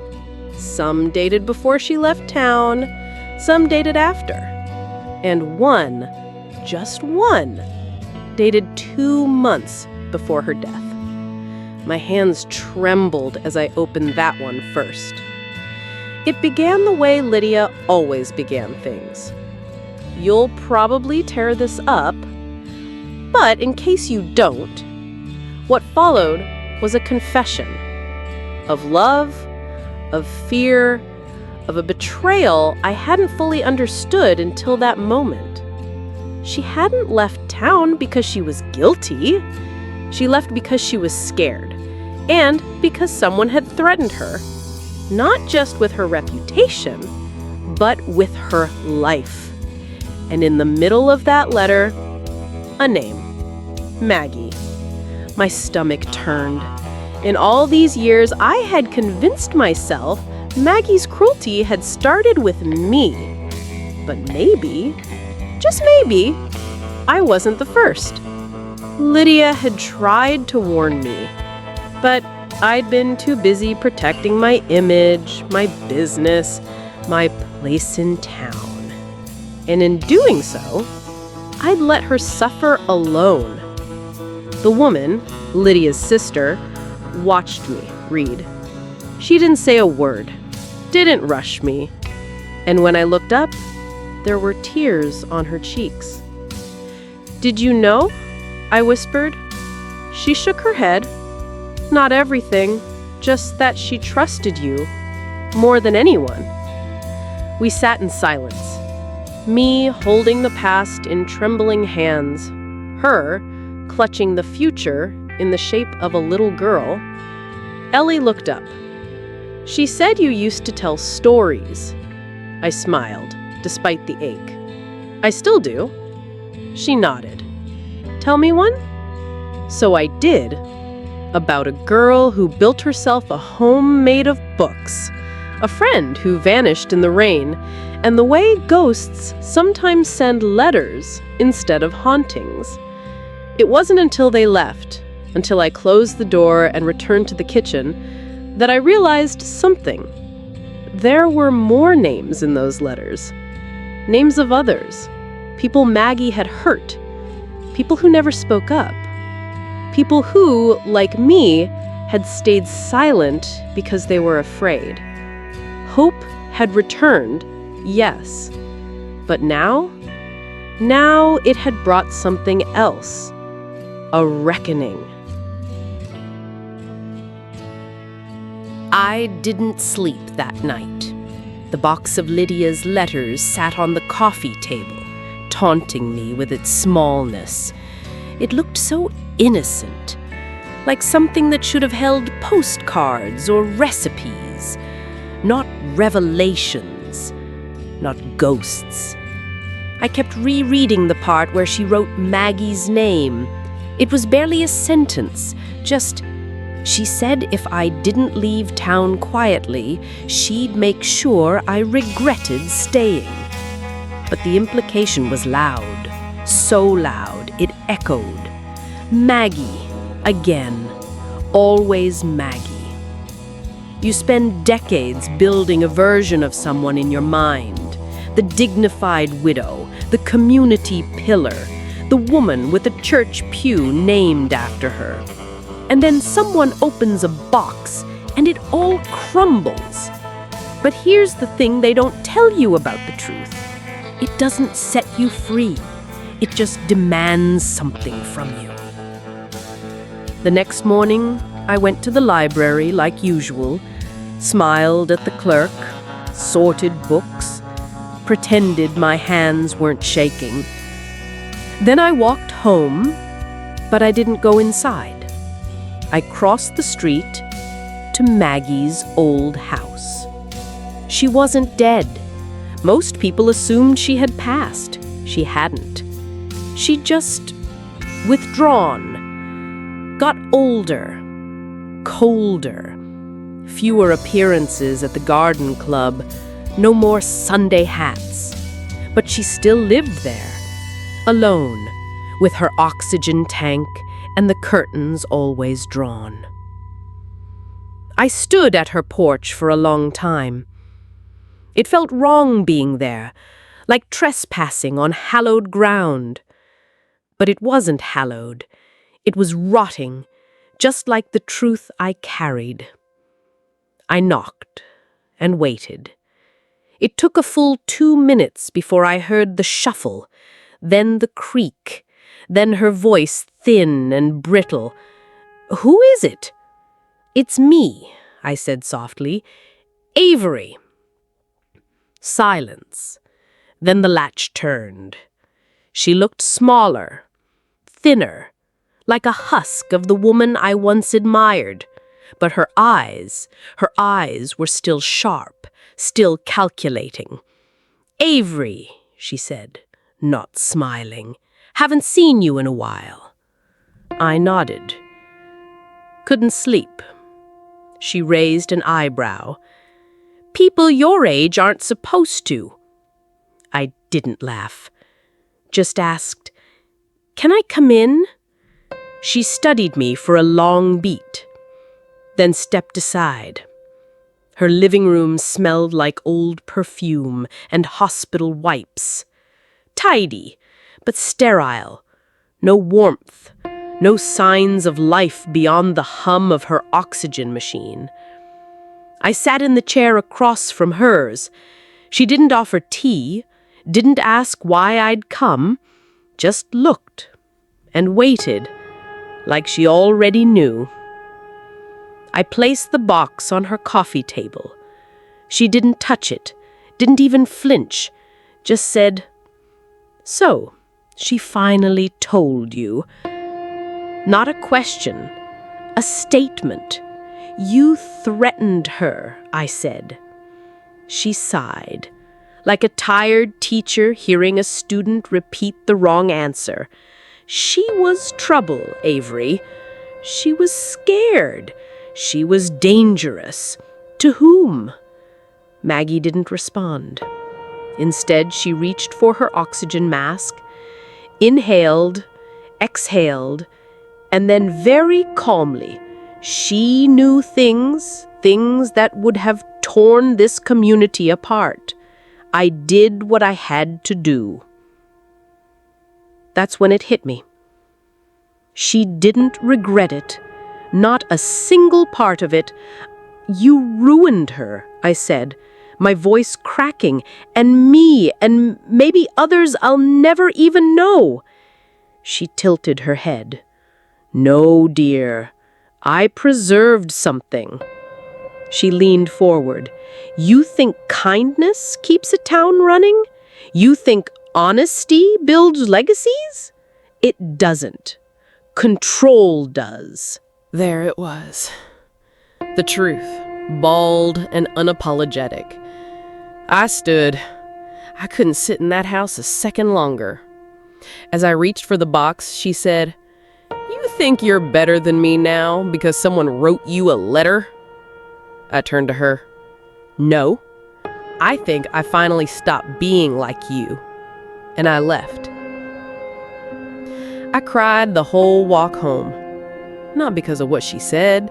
Some dated before she left town, some dated after. And one, just one, dated 2 months before her death. My hands trembled as I opened that one first. It began the way Lydia always began things. "You'll probably tear this up, but in case you don't, What followed was a confession of love, of fear, of a betrayal I hadn't fully understood until that moment. She hadn't left town because she was guilty. She left because she was scared, and because someone had threatened her, not just with her reputation, but with her life. And in the middle of that letter, a name, Maggie. My stomach turned. In all these years, I had convinced myself Maggie's cruelty had started with me. But maybe, just maybe, I wasn't the first. Lydia had tried to warn me, but I'd been too busy protecting my image, my business, my place in town. And in doing so, I'd let her suffer alone. The woman, Lydia's sister, watched me read. She didn't say a word, didn't rush me. And when I looked up, there were tears on her cheeks. "Did you know?" I whispered. She shook her head. "Not everything, just that she trusted you more than anyone." We sat in silence, me holding the past in trembling hands, her clutching the future in the shape of a little girl. Ellie looked up. "She said you used to tell stories." I smiled, despite the ache. "I still do." She nodded. "Tell me one?" So I did, about a girl who built herself a home made of books, a friend who vanished in the rain, and the way ghosts sometimes send letters instead of hauntings. It wasn't until they left, until I closed the door and returned to the kitchen, that I realized something. There were more names in those letters. Names of others. People Maggie had hurt. People who never spoke up. People who, like me, had stayed silent because they were afraid. Hope had returned, yes. But now it had brought something else. A reckoning. I didn't sleep that night. The box of Lydia's letters sat on the coffee table, taunting me with its smallness. It looked so innocent, like something that should have held postcards or recipes, not revelations, not ghosts. I kept rereading the part where she wrote Maggie's name. It was barely a sentence, just, "She said if I didn't leave town quietly, she'd make sure I regretted staying." But the implication was loud, so loud it echoed. Maggie, again, always Maggie. You spend decades building a version of someone in your mind, the dignified widow, the community pillar, the woman with a church pew named after her. And then someone opens a box and it all crumbles. But here's the thing they don't tell you about the truth. It doesn't set you free. It just demands something from you. The next morning, I went to the library like usual, smiled at the clerk, sorted books, pretended my hands weren't shaking. Then I walked home, but I didn't go inside. I crossed the street to Maggie's old house. She wasn't dead. Most people assumed she had passed. She hadn't. She'd just withdrawn, got older, colder, fewer appearances at the garden club, no more Sunday hats. But she still lived there, alone, with her oxygen tank and the curtains always drawn. I stood at her porch for a long time. It felt wrong being there, like trespassing on hallowed ground. But it wasn't hallowed. It was rotting, just like the truth I carried. I knocked and waited. It took a full 2 minutes before I heard the shuffle, then the creak, then her voice thin and brittle. "Who is it?" "It's me," I said softly. "Avery." Silence. Then the latch turned. She looked smaller, thinner, like a husk of the woman I once admired. But her eyes were still sharp, still calculating. "Avery," she said, not smiling. "Haven't seen you in a while." I nodded. "Couldn't sleep." She raised an eyebrow. "People your age aren't supposed to." I didn't laugh. Just asked, "Can I come in?" She studied me for a long beat, then stepped aside. Her living room smelled like old perfume and hospital wipes. Tidy, but sterile. No warmth, no signs of life beyond the hum of her oxygen machine. I sat in the chair across from hers. She didn't offer tea, didn't ask why I'd come, just looked and waited, like she already knew. I placed the box on her coffee table. She didn't touch it, didn't even flinch, just said, "So, she finally told you." Not a question, a statement. "You threatened her," I said. She sighed, like a tired teacher hearing a student repeat the wrong answer. She was trouble, Avery. She was scared. She was dangerous. To whom? Maggie didn't respond. Instead, she reached for her oxygen mask, inhaled, exhaled, and then very calmly, she knew things that would have torn this community apart. I did what I had to do. That's when it hit me. She didn't regret it, not a single part of it. "You ruined her," I said, my voice cracking, "and me, and maybe others I'll never even know." She tilted her head. "No, dear, I preserved something." She leaned forward. "You think kindness keeps a town running? You think honesty builds legacies? It doesn't. Control does." There it was. The truth, bald and unapologetic. I stood. I couldn't sit in that house a second longer. As I reached for the box, she said, "You think you're better than me now because someone wrote you a letter?" I turned to her. "No, I think I finally stopped being like you." And I left. I cried the whole walk home. Not because of what she said,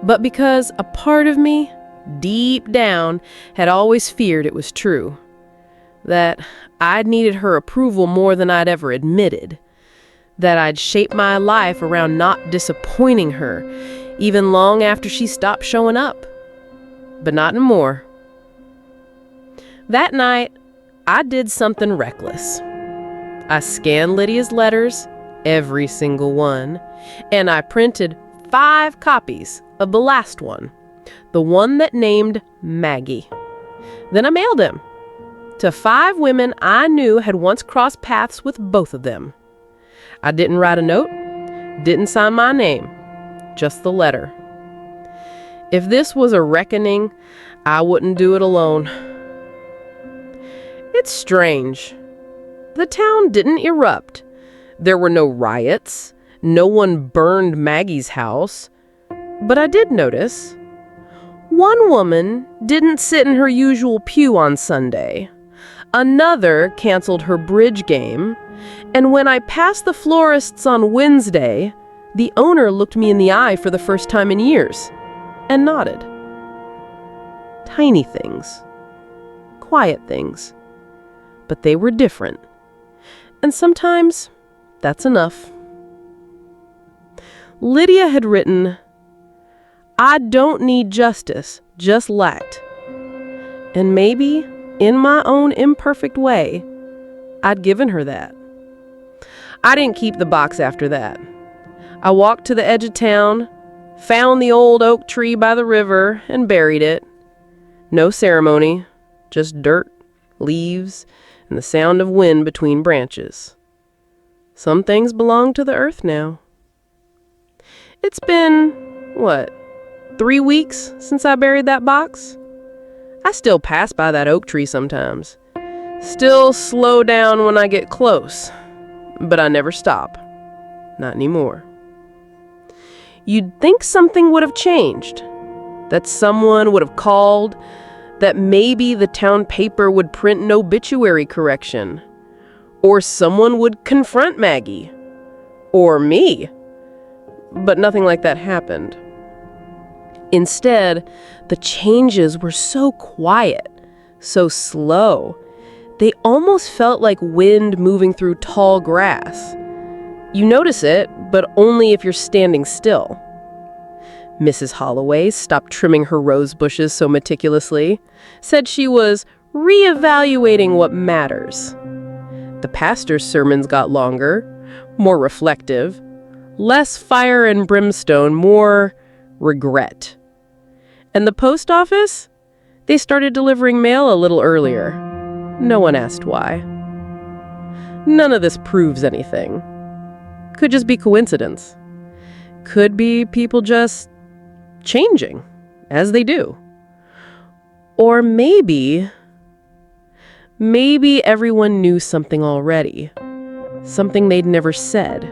but because a part of me, deep down, had always feared it was true. That I'd needed her approval more than I'd ever admitted. That I'd shaped my life around not disappointing her, even long after she stopped showing up. But not anymore. That night, I did something reckless. I scanned Lydia's letters, every single one, and I printed 5 copies of the last one, the one that named Maggie. Then I mailed them to 5 women I knew had once crossed paths with both of them. I didn't write a note, didn't sign my name, just the letter. If this was a reckoning, I wouldn't do it alone. It's strange. The town didn't erupt. There were no riots. No one burned Maggie's house. But I did notice. One woman didn't sit in her usual pew on Sunday. Another canceled her bridge game. And when I passed the florist's on Wednesday, the owner looked me in the eye for the first time in years and nodded. Tiny things. Quiet things. But they were different. And sometimes that's enough. Lydia had written, "I don't need justice, just light." And maybe, in my own imperfect way, I'd given her that. I didn't keep the box after that. I walked to the edge of town, Found the old oak tree by the river and buried it. No ceremony, just dirt, leaves, and the sound of wind between branches. Some things belong to the earth now. It's been, 3 weeks since I buried that box? I still pass by that oak tree sometimes. Still slow down when I get close, but I never stop. Not anymore. You'd think something would have changed, that someone would have called, that maybe the town paper would print an obituary correction, or someone would confront Maggie, or me. But nothing like that happened. Instead, the changes were so quiet, so slow. They almost felt like wind moving through tall grass. You notice it, but only if you're standing still. Mrs. Holloway stopped trimming her rose bushes so meticulously, said she was reevaluating what matters. The pastor's sermons got longer, more reflective, less fire and brimstone, more regret. And the post office? They started delivering mail a little earlier. No one asked why. None of this proves anything. Could just be coincidence. Could be people just changing, as they do. Or maybe everyone knew something already. Something they'd never said.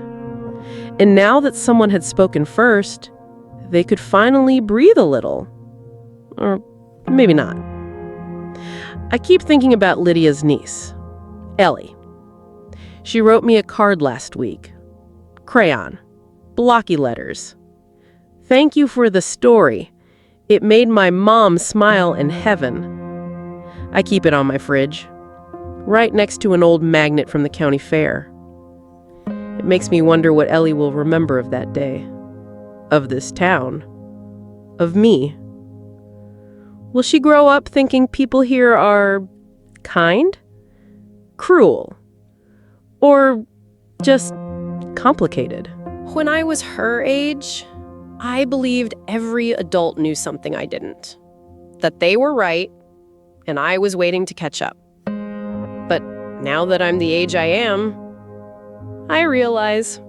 And now that someone had spoken first, they could finally breathe a little. Or maybe not. I keep thinking about Lydia's niece, Ellie. She wrote me a card last week. Crayon. Blocky letters. Thank you for the story. It made my mom smile in heaven. I keep it on my fridge, right next to an old magnet from the county fair. It makes me wonder what Ellie will remember of that day, of this town, of me. Will she grow up thinking people here are kind, cruel, or just complicated? When I was her age, I believed every adult knew something I didn't. That they were right, and I was waiting to catch up. But now that I'm the age I am, I realize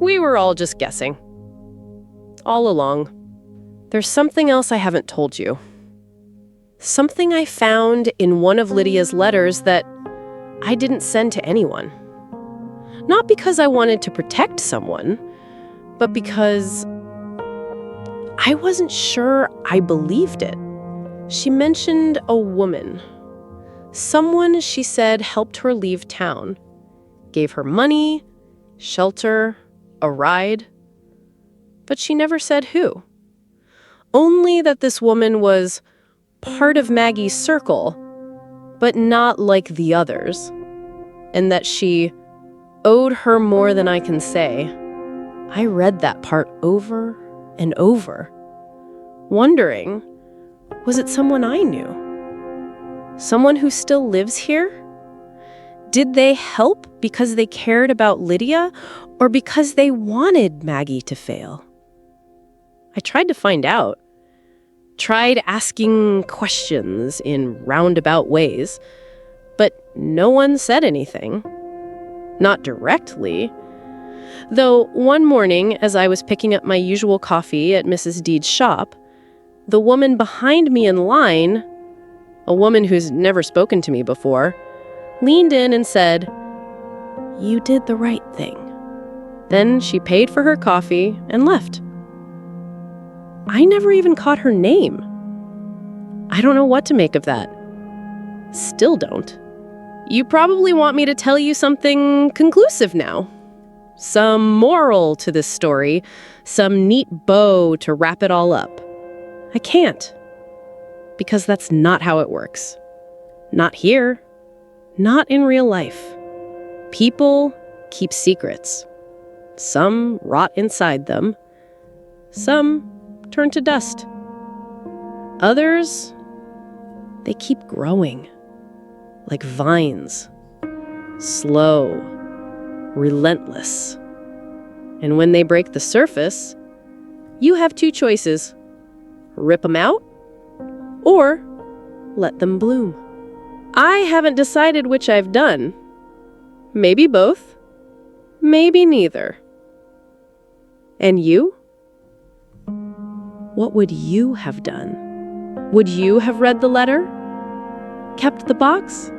we were all just guessing. All along. There's something else I haven't told you. Something I found in one of Lydia's letters that I didn't send to anyone. Not because I wanted to protect someone, but because I wasn't sure I believed it. She mentioned a woman. Someone she said helped her leave town. Gave her money, shelter, a ride. But she never said who. Only that this woman was part of Maggie's circle, but not like the others. And that she owed her more than I can say. I read that part over and over, wondering, was it someone I knew? Someone who still lives here? Did they help because they cared about Lydia, or because they wanted Maggie to fail? I tried to find out. Tried asking questions in roundabout ways, but no one said anything. Not directly. Though one morning, as I was picking up my usual coffee at Mrs. Deed's shop, the woman behind me in line, a woman who's never spoken to me before, leaned in and said, "You did the right thing." Then she paid for her coffee and left. I never even caught her name. I don't know what to make of that. Still don't. You probably want me to tell you something conclusive now. Some moral to this story, some neat bow to wrap it all up. I can't. Because that's not how it works. Not here. Not in real life. People keep secrets. Some rot inside them. Some turn to dust. Others, they keep growing. Like vines. Slow. Relentless. And when they break the surface, You have two choices. Rip them out or let them bloom. I haven't decided which I've done. Maybe both. Maybe neither. And you? What would you have done? Would you have read the letter? Kept the box?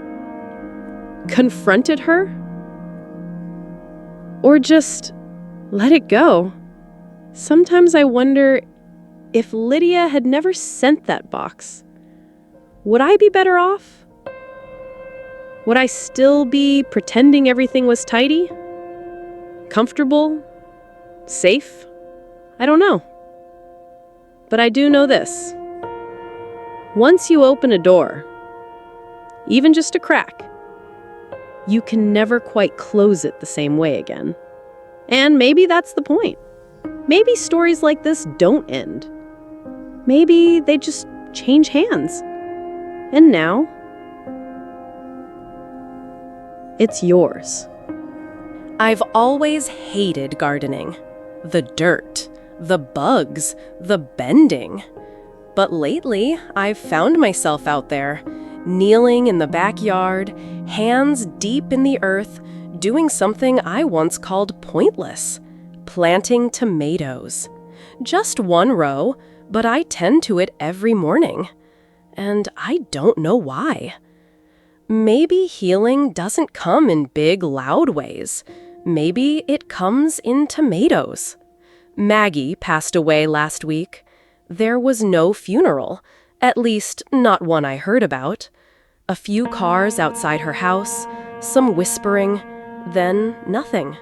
Confronted her? Or just let it go? Sometimes I wonder if Lydia had never sent that box. Would I be better off? Would I still be pretending everything was tidy? Comfortable? Safe? I don't know. But I do know this. Once you open a door, even just a crack, you can never quite close it the same way again. And maybe that's the point. Maybe stories like this don't end. Maybe they just change hands. And now, it's yours. I've always hated gardening. The dirt, the bugs, the bending. But lately, I've found myself out there, kneeling in the backyard, hands deep in the earth, doing something I once called pointless, planting tomatoes. Just one row, but I tend to it every morning. And I don't know why. Maybe healing doesn't come in big, loud ways. Maybe it comes in tomatoes. Maggie passed away last week. There was no funeral, at least not one I heard about. A few cars outside her house, some whispering, then nothing.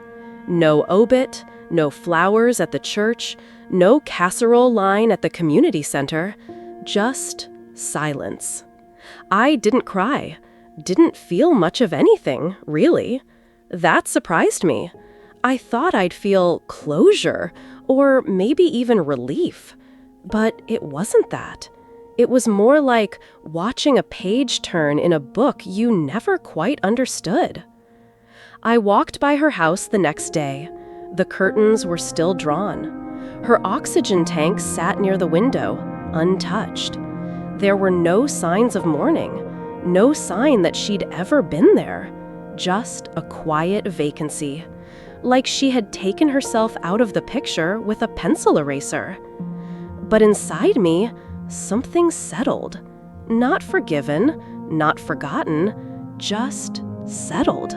No obit, no flowers at the church, no casserole line at the community center, just silence. I didn't cry, didn't feel much of anything, really. That surprised me. I thought I'd feel closure, or maybe even relief. But it wasn't that. It was more like watching a page turn in a book you never quite understood. I walked by her house the next day. The curtains were still drawn. Her oxygen tank sat near the window, untouched. There were no signs of mourning, no sign that she'd ever been there. Just a quiet vacancy, like she had taken herself out of the picture with a pencil eraser. But inside me, something settled. Not forgiven, not forgotten, just settled.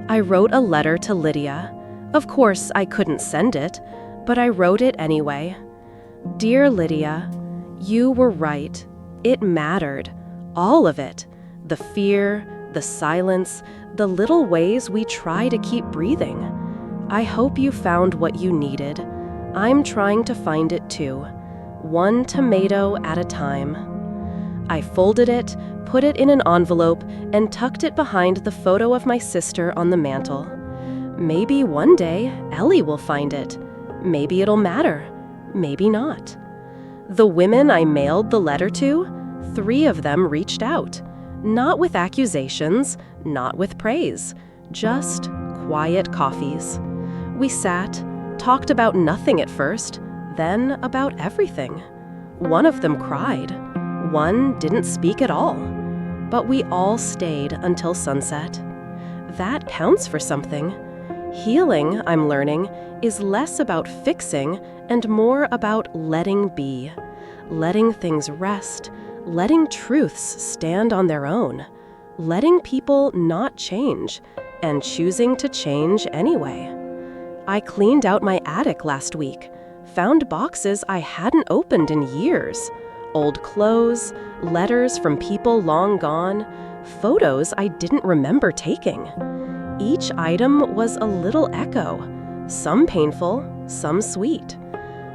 I wrote a letter to Lydia. Of course, I couldn't send it, but I wrote it anyway. Dear Lydia, you were right. It mattered. All of it. The fear, the silence, the little ways we try to keep breathing. I hope you found what you needed. I'm trying to find it too. One tomato at a time. I folded it, put it in an envelope, and tucked it behind the photo of my sister on the mantle. Maybe one day Ellie will find it. Maybe it'll matter. Maybe not. The women I mailed the letter to, 3 of them reached out. Not with accusations, not with praise, just quiet coffees. We sat, talked about nothing at first, then about everything. One of them cried. One didn't speak at all. But we all stayed until sunset. That counts for something. Healing, I'm learning, is less about fixing and more about letting be. Letting things rest, letting truths stand on their own, letting people not change, and choosing to change anyway. I cleaned out my attic last week, found boxes I hadn't opened in years, old clothes, letters from people long gone, photos I didn't remember taking. Each item was a little echo, some painful, some sweet.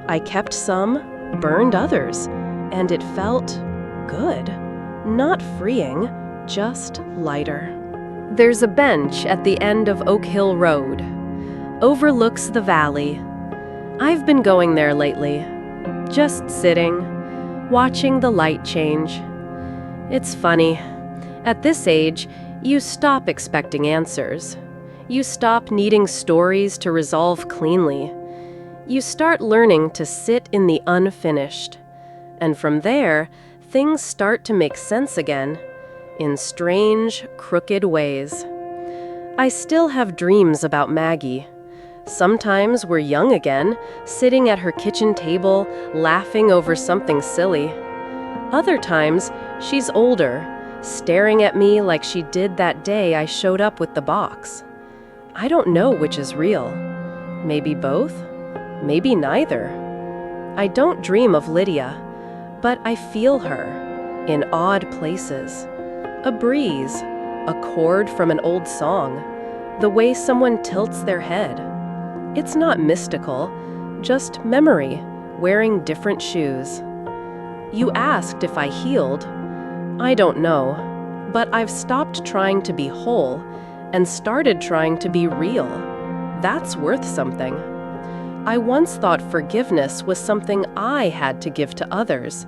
I kept some, burned others, and it felt good. Not freeing, just lighter. There's a bench at the end of Oak Hill Road. Overlooks the valley. I've been going there lately. Just sitting, watching the light change. It's funny. At this age, you stop expecting answers. You stop needing stories to resolve cleanly. You start learning to sit in the unfinished. And from there, things start to make sense again, in strange, crooked ways. I still have dreams about Maggie. Sometimes we're young again, sitting at her kitchen table, laughing over something silly. Other times, she's older, staring at me like she did that day I showed up with the box. I don't know which is real. Maybe both? Maybe neither. I don't dream of Lydia, but I feel her in odd places. A breeze, a chord from an old song, the way someone tilts their head. It's not mystical, just memory, wearing different shoes. You asked if I healed. I don't know, but I've stopped trying to be whole and started trying to be real. That's worth something. I once thought forgiveness was something I had to give to others.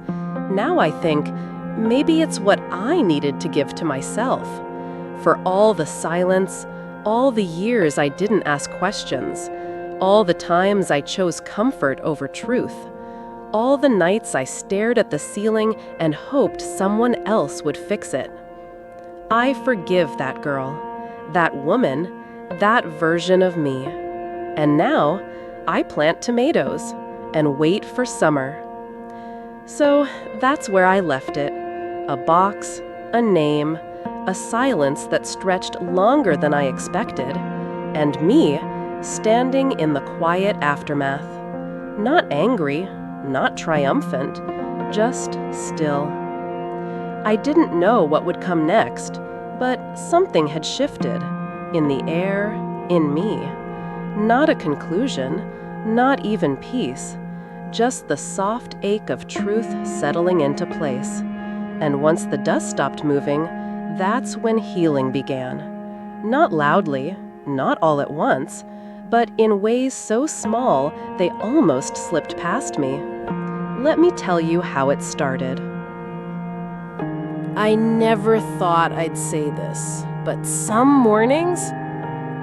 Now I think maybe it's what I needed to give to myself. For all the silence, all the years I didn't ask questions, all the times I chose comfort over truth, all the nights I stared at the ceiling and hoped someone else would fix it. I forgive that girl, that woman, that version of me. And now, I plant tomatoes and wait for summer. So that's where I left it. A box, a name, a silence that stretched longer than I expected, and me standing in the quiet aftermath. Not angry, not triumphant, just still. I didn't know what would come next, but something had shifted in the air, in me. Not a conclusion, not even peace, just the soft ache of truth settling into place. And once the dust stopped moving, that's when healing began. Not loudly, not all at once, but in ways so small they almost slipped past me. Let me tell you how it started. I never thought I'd say this, but some mornings,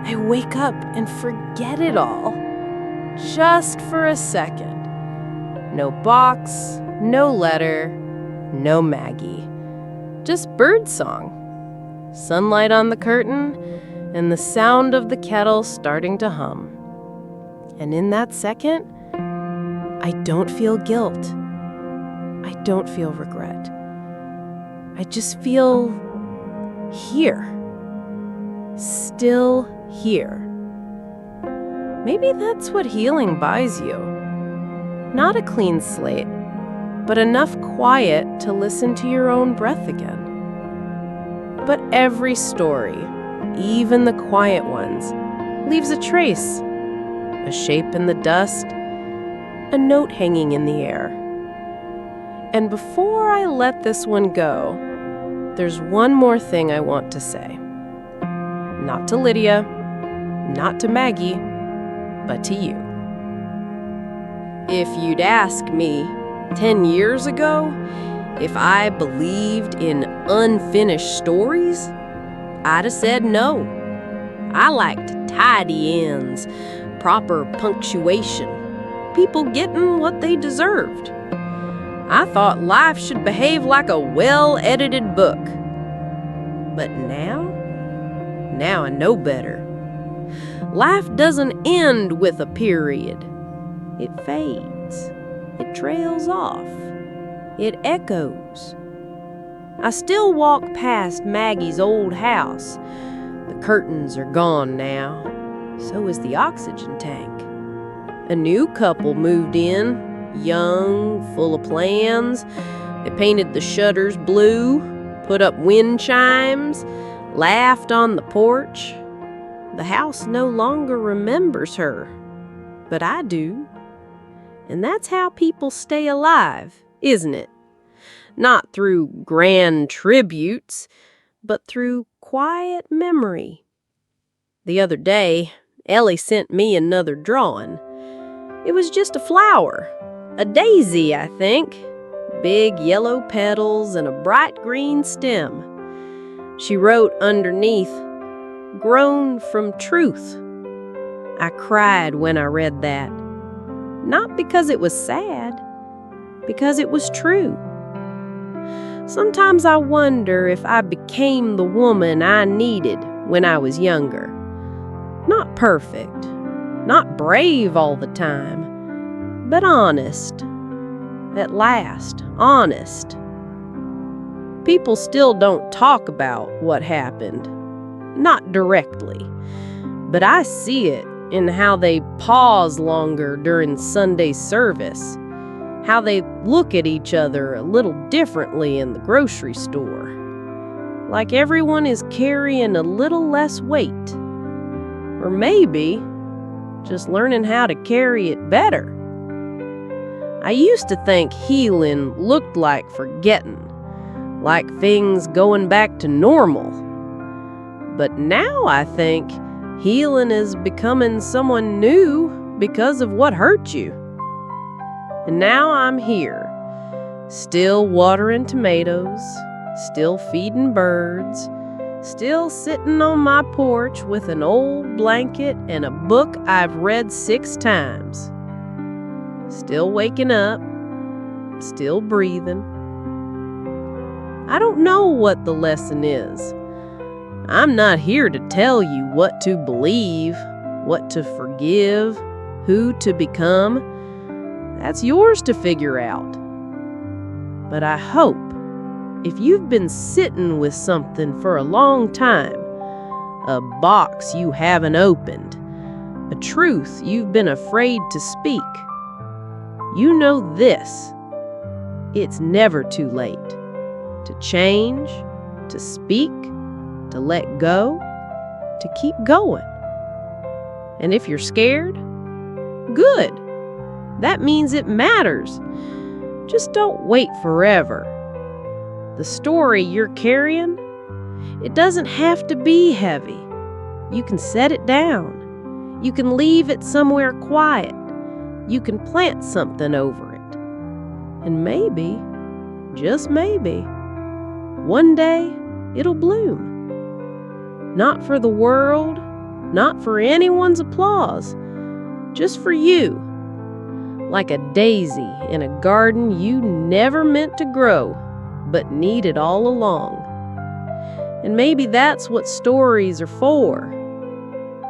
I wake up and forget it all. Just for a second. No box, no letter, no Maggie. Just birdsong. Sunlight on the curtain, and the sound of the kettle starting to hum. And in that second, I don't feel guilt. I don't feel regret. I just feel here. Still here. Maybe that's what healing buys you. Not a clean slate, but enough quiet to listen to your own breath again. But every story, even the quiet ones, leaves a trace, a shape in the dust, a note hanging in the air. And before I let this one go, there's one more thing I want to say. Not to Lydia, not to Maggie, but to you. If you'd asked me 10 years ago if I believed in unfinished stories, I'd have said no. I liked tidy ends, proper punctuation, people getting what they deserved. I thought life should behave like a well-edited book. But now I know better. Life doesn't end with a period. It fades. It trails off. It echoes. I still walk past Maggie's old house. The curtains are gone now. So is the oxygen tank. A new couple moved in, young, full of plans. They painted the shutters blue, put up wind chimes, laughed on the porch. The house no longer remembers her, but I do. And that's how people stay alive, isn't it? Not through grand tributes, but through quiet memory. The other day, Ellie sent me another drawing. It was just a flower, a daisy, I think. Big yellow petals and a bright green stem. She wrote underneath, "Grown from truth." I cried when I read that. Not because it was sad, because it was true. Sometimes I wonder if I became the woman I needed when I was younger. Not perfect, not brave all the time, but honest. At last, honest. People still don't talk about what happened, not directly, but I see it in how they pause longer during Sunday service, how they look at each other a little differently in the grocery store, like everyone is carrying a little less weight, or maybe just learning how to carry it better. I used to think healing looked like forgetting, like things going back to normal. But now I think healing is becoming someone new because of what hurt you. And now I'm here, still watering tomatoes, still feeding birds, still sitting on my porch with an old blanket and a book I've read 6 times. Still waking up, still breathing. I don't know what the lesson is. I'm not here to tell you what to believe, what to forgive, who to become. That's yours to figure out. But I hope if you've been sitting with something for a long time, a box you haven't opened, a truth you've been afraid to speak, you know this: it's never too late to change, to speak, to let go, to keep going. And if you're scared, good. That means it matters. Just don't wait forever. The story you're carrying, it doesn't have to be heavy. You can set it down. You can leave it somewhere quiet. You can plant something over it. And maybe, just maybe, one day it'll bloom. Not for the world, not for anyone's applause, just for you. Like a daisy in a garden you never meant to grow, but needed all along. And maybe that's what stories are for.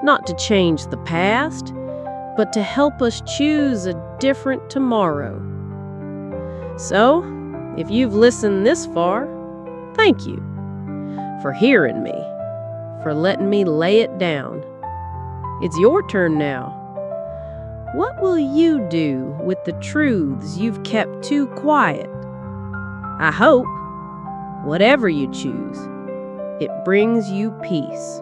Not to change the past, but to help us choose a different tomorrow. So, if you've listened this far, thank you for hearing me, for letting me lay it down. It's your turn now. What will you do with the truths you've kept too quiet? I hope, whatever you choose, it brings you peace.